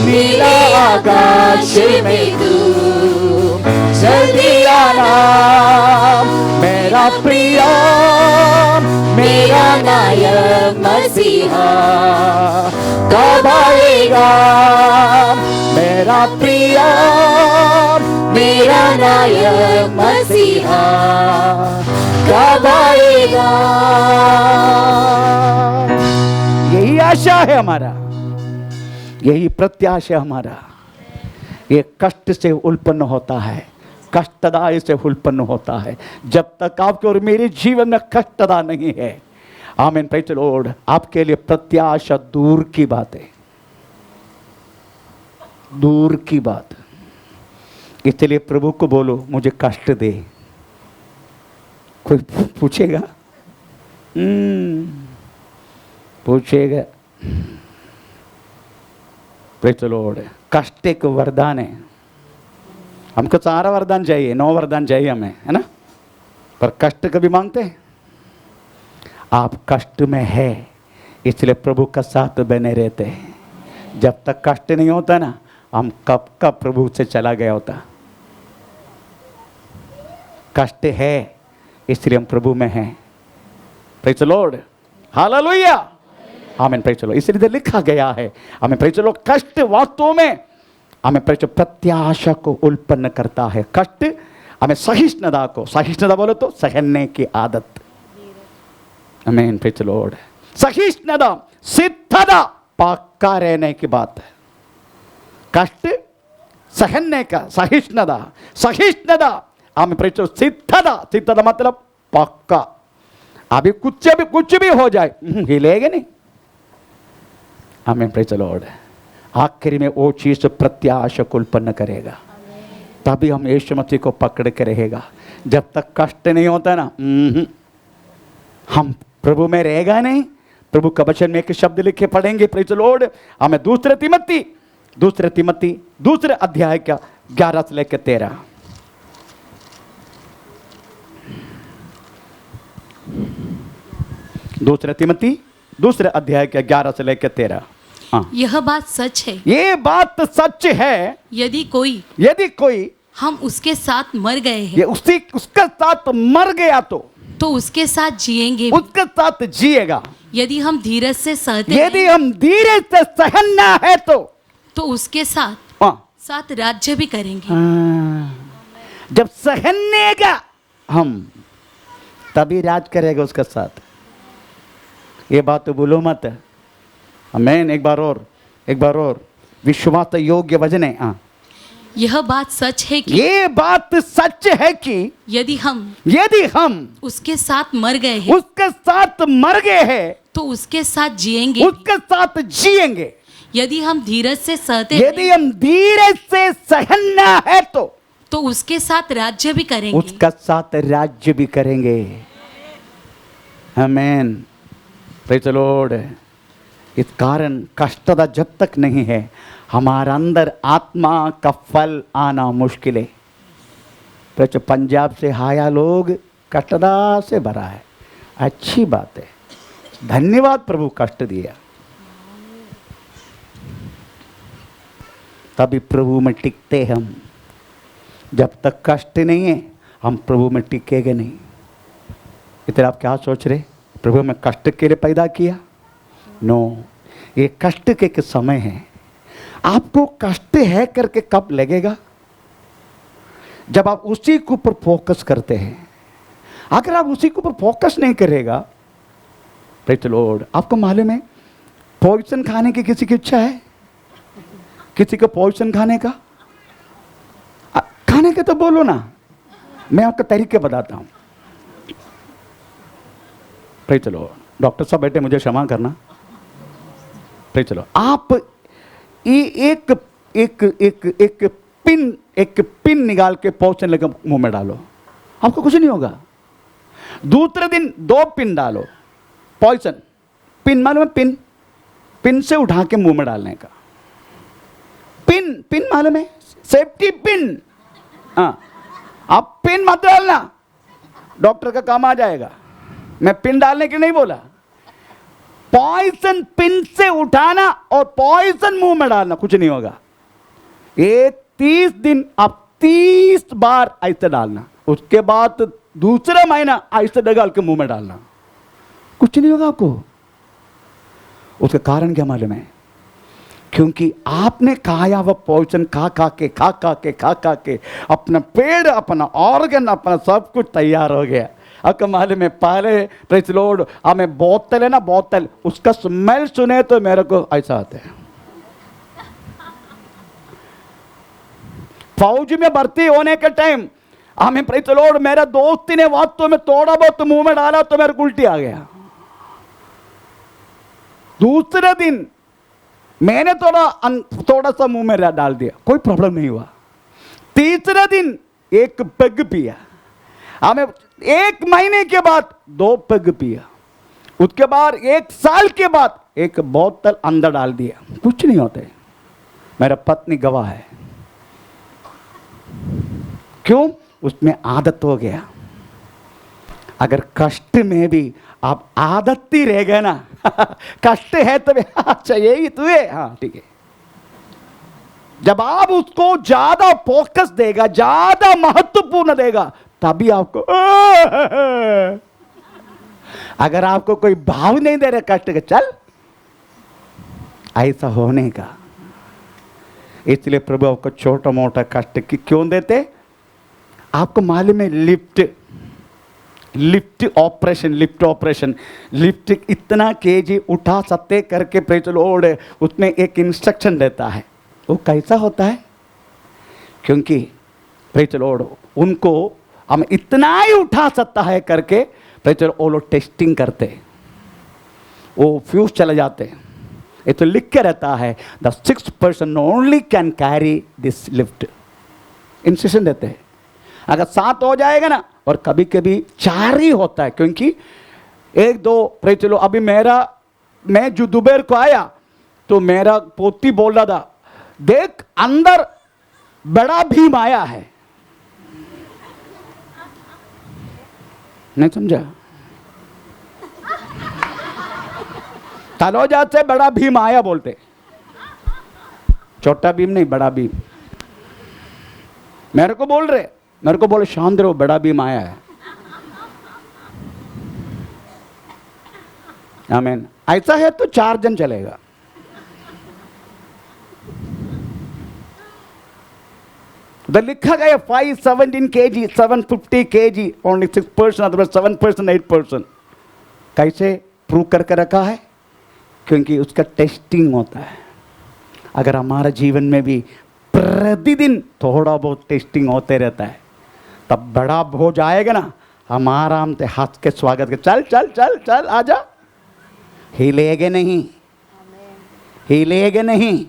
नीला आकाश में तू जल्दी आना। मेरा प्रिय, मेरा नायक मसीहा कब आएगा। मेरा प्रिय, मेरा नायक मसीहा कब आएगा। यही आशा है हमारा, यही प्रत्याशा हमारा। ये कष्ट से उत्पन्न होता है, कष्टदाय से उत्पन्न होता है। जब तक आपके और मेरे जीवन में कष्टदा नहीं है, आमीन, प्रेज़ द लॉर्ड, आपके लिए प्रत्याशा दूर की बात है, दूर की बात। इसलिए प्रभु को बोलो मुझे कष्ट दे। कोई पूछेगा? पूछेगा? प्रेज़ द लॉर्ड, कष्ट एक वरदान है। हमको सारा वरदान चाहिए, 9 वरदान चाहिए हमें, है ना, पर कष्ट कभी मांगते हैं? आप कष्ट में है इसलिए प्रभु का साथ बने रहते हैं। जब तक कष्ट नहीं होता ना, हम कब का प्रभु से चला गया होता। कष्ट है इसलिए हम प्रभु में हैं। प्रेज़ द लॉर्ड, हालेलुया, आमीन, प्रेज़ द लॉर्ड। इसलिए लिखा गया है, आमीन, प्रेज़ द लॉर्ड, कष्ट वास्तव में हमें प्रत्याशा को उत्पन्न करता है। कष्ट हमें सहिष्णुता को, सहिष्णुता बोले तो सहने की आदत, आमीन, प्रेज़ द लॉर्ड। सहिष्णुता, सिद्धता, पक्का रहने की बात है। कष्ट सहने का, सहिष्णुता, सहिष्णुता, हमें प्रेज़ द लॉर्ड, सिद्धता, सिद्धता मतलब पक्का। अभी कुछ भी हो जाए हिलेगा नहीं, आमीन, प्रेज़ द लॉर्ड। आखिर में वो चीज प्रत्याशा को उत्पन्न करेगा, तभी हम यीशु मसीह को पकड़ के रहेगा। जब तक कष्ट नहीं होता ना, हम प्रभु में रहेगा नहीं। प्रभु का वचन में एक शब्द लिखे पढ़ेंगे, प्रेज़ द लॉर्ड, हमें दूसरे तिमोथी दूसरे अध्याय का 11 से लेकर 13। दूसरे तिमोथी दूसरे अध्याय के 11 से लेकर 13। हाँ, यह बात सच है, ये बात सच है, यदि कोई हम उसके साथ मर गए हैं, उसके साथ मर गया तो उसके साथ जिएंगे, उसके साथ जिएगा। यदि हम धीरज से सहते यदि हम धीरज से सहना है तो उसके साथ राज्य भी करेंगे। जब सहने का हम, तभी राज करेगा उसके साथ। ये बात तो बोलो मत, आमीन। एक बार और विश्वास योग्य वचन है। यह बात सच है कि, ये बात सच है कि यदि हम उसके साथ मर गए हैं तो उसके साथ जिएंगे। यदि हम धीरज से सहना है तो उसके साथ राज्य भी करेंगे। उसका साथ राज्य भी करेंगे, आमीन, प्रेज़ द लॉर्ड। इस कारण कष्टता जब तक नहीं है, हमारा अंदर आत्मा का फल आना मुश्किल है। तो पंजाब से आया लोग कष्टता से भरा है, अच्छी बात है, धन्यवाद प्रभु कष्ट दिया, तभी प्रभु में टिकते हम। जब तक कष्ट नहीं है हम प्रभु में टिकेंगे नहीं। इतना आप क्या सोच रहे, प्रभु में कष्ट के लिए पैदा किया? नो, ये कष्ट के समय है। आपको कष्ट है करके कब लगेगा? जब आप उसी के ऊपर फोकस करते हैं। अगर आप उसी के ऊपर फोकस नहीं करेगा, प्रेज़ द लॉर्ड, आपको मालूम है पॉइजन खाने की किसी की इच्छा है? किसी को पॉइजन खाने का? खाने के तो बोलो ना, मैं आपको तरीके बताता हूं। प्रेज़ द लॉर्ड, डॉक्टर साहब बैठे, मुझे क्षमा करना। प्रेज़ द लॉर्ड, आप एक पिन निकाल के पॉइजन लेकर मुंह में डालो, आपको कुछ नहीं होगा। दूसरे दिन 2 पिन डालो, पॉइजन पिन, मालूम है पिन से उठा के मुंह में डालने का। पिन मालूम है, सेफ्टी पिन। हाँ, आप पिन मत डालना, डॉक्टर का काम आ जाएगा। मैं पिन डालने के नहीं बोला, पॉइजन पिन से उठाना और पॉइजन मुंह में डालना, कुछ नहीं होगा। ये 30 दिन आप 30 बार ऐसे डालना, उसके बाद दूसरा महीना ऐसे डगाल के मुंह में डालना, कुछ नहीं होगा आपको। उसका कारण क्या मालूम है? क्योंकि आपने खाया वह पॉइजन खा खा के अपना पेड़, अपना ऑर्गन, अपना सब कुछ तैयार हो गया। आपको मालूम है, पहले प्रेज़ लॉर्ड हमें बोतल है ना, बोतल, उसका स्मेल सुने तो मेरे को ऐसा आता है। फौज में भर्ती होने के टाइम हमें प्रेज़ लॉर्ड, मेरा दोस्त ने वास्तव में थोड़ा बहुत मुंह में डाला तो मेरे को उल्टी आ गया। दूसरे दिन मैंने थोड़ा सा मुंह में डाल दिया, कोई प्रॉब्लम नहीं हुआ। तीसरे दिन एक पेग पिया, हमें 1 महीने के बाद 2 पेग पिया, उसके बाद 1 साल के बाद 1 बोतल अंदर डाल दिया, कुछ नहीं होता है। मेरा पत्नी गवाह है। क्यों? उसमें आदत हो गया। अगर कष्ट में भी आप आदत ही रह गए ना कष्ट है तो अच्छा यही तू है, हाँ ठीक है। जब आप उसको ज्यादा फोकस देगा, ज्यादा महत्वपूर्ण देगा, तभी आपको अगर आपको कोई भाव नहीं दे रहा कष्ट का, चल ऐसा होने का। इसलिए प्रभु आपको छोटा मोटा कष्ट क्यों देते? आपको मालूम है, लिफ्ट ऑपरेशन इतना केजी उठा सकते करके प्रेज़ लॉर्ड उसमें एक इंस्ट्रक्शन देता है। वो कैसा होता है? क्योंकि प्रेज़ लॉर्ड उनको हम इतना ही उठा सकता है करके प्रेज़ लॉर्ड वो लोग टेस्टिंग करते, वो फ्यूज चले जाते। ये तो लिख के रहता है, the 6th person only can carry this lift. Instruction देते हैं। अगर 7 हो जाएगा ना, और कभी कभी 4 ही होता है, क्योंकि 1-2 प्रेज़ लॉर्ड। अभी मैं जो दोपहर को आया तो मेरा पोती बोल रहा था, देख अंदर बड़ा भीम आया है। नहीं समझा? तलोजा से बड़ा भीम आया बोलते, छोटा भीम नहीं, बड़ा भीम। मेरे को बोले शांत रहो, बड़ा भीम आया है। आमीन। ऐसा है तो 4 जन चलेगा। उधर लिखा गया 517 kg, 750 kg, ओनली 6%, अदरवाइज 7%, 8%। कैसे प्रूव करके रखा है? क्योंकि उसका टेस्टिंग होता है। अगर हमारा जीवन में भी प्रतिदिन थोड़ा बहुत टेस्टिंग होते रहता है, तब बड़ा हो जाएगा ना, हम आराम से हंस के स्वागत के चल चल चल चल आजा। हिलेगे नहीं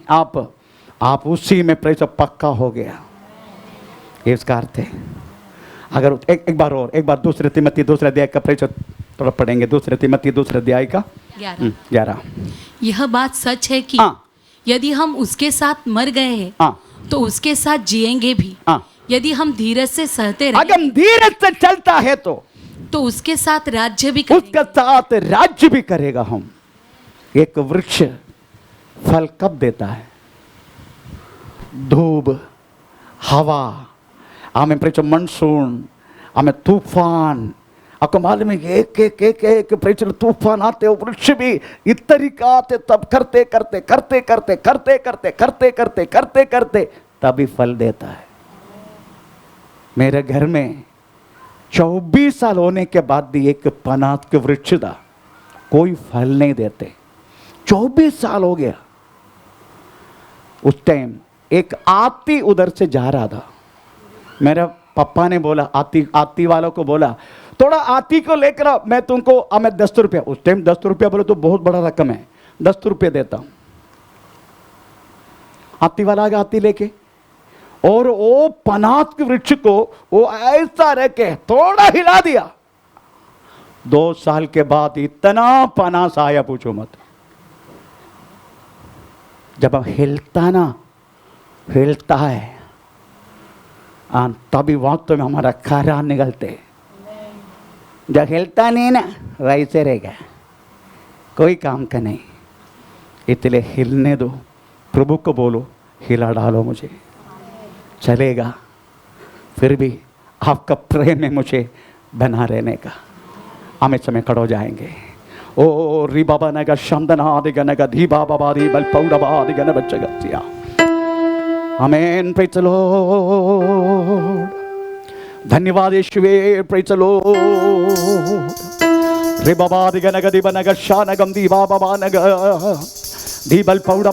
आप उसी में प्रेस पक्का हो गया। ये इसका अर्थ है। अगर एक बार दूसरे तिमोथी दूसरे अध्याय का प्रेस थोड़ा पढ़ेंगे। दूसरे तिमोथी दूसरे अध्याय का 11। यह बात सच है कि यदि हम उसके साथ मर गए हैं तो उसके साथ जिएंगे भी। यदि हम धीरज से सहते रहे, अगर धीरज से चलता है तो उसके साथ राज्य भी करेगा। हम एक वृक्ष फल कब देता है? धूप, हवा, हमें मानसून, हमें तूफान। आपको मालूम है एक तूफान आते हो, वृक्ष भी इस तरीका आते, तब करते तभी फल देता है। मेरे घर में 24 साल होने के बाद भी एक पनात के वृक्ष था, कोई फल नहीं देते। 24 साल हो गया। उस टाइम एक आती उधर से जा रहा था। मेरे पापा ने बोला, आती वालों को बोला, थोड़ा आती को लेकर आओ, मैं तुमको हमें 10 रुपया। उस टाइम 10 रुपया बोले तो बहुत बड़ा रकम है, 10 रुपये देता हूं। आती वाला आ गया आती लेके, और वो पनात के वृक्ष को वो ऐसा रह के थोड़ा हिला दिया। 2 साल के बाद इतना पनास आया, पूछो मत। जब हम हिलता है तभी वक्त में हमारा खरा निकलते। जब हिलता नहीं ना, वैसे रहेगा, कोई काम का नहीं। इसलिए हिलने दो, प्रभु को बोलो हिला डालो मुझे, चलेगा। फिर भी आपका प्रेम है मुझे बना रहने का। हम इस समय खड़े हो जाएंगे। ओ री बाबा नगा शंदना दिगा नगा धी बाबा बारी बल पौड़ा बारी गन बच्चगतिया। आमेन। Praise the lord. धन्यवाद यीशुवे। Praise the Lord. रे बाबा दिगा नगा दी बनगा शानगम दी बाबा नगा दी बल पौड़ा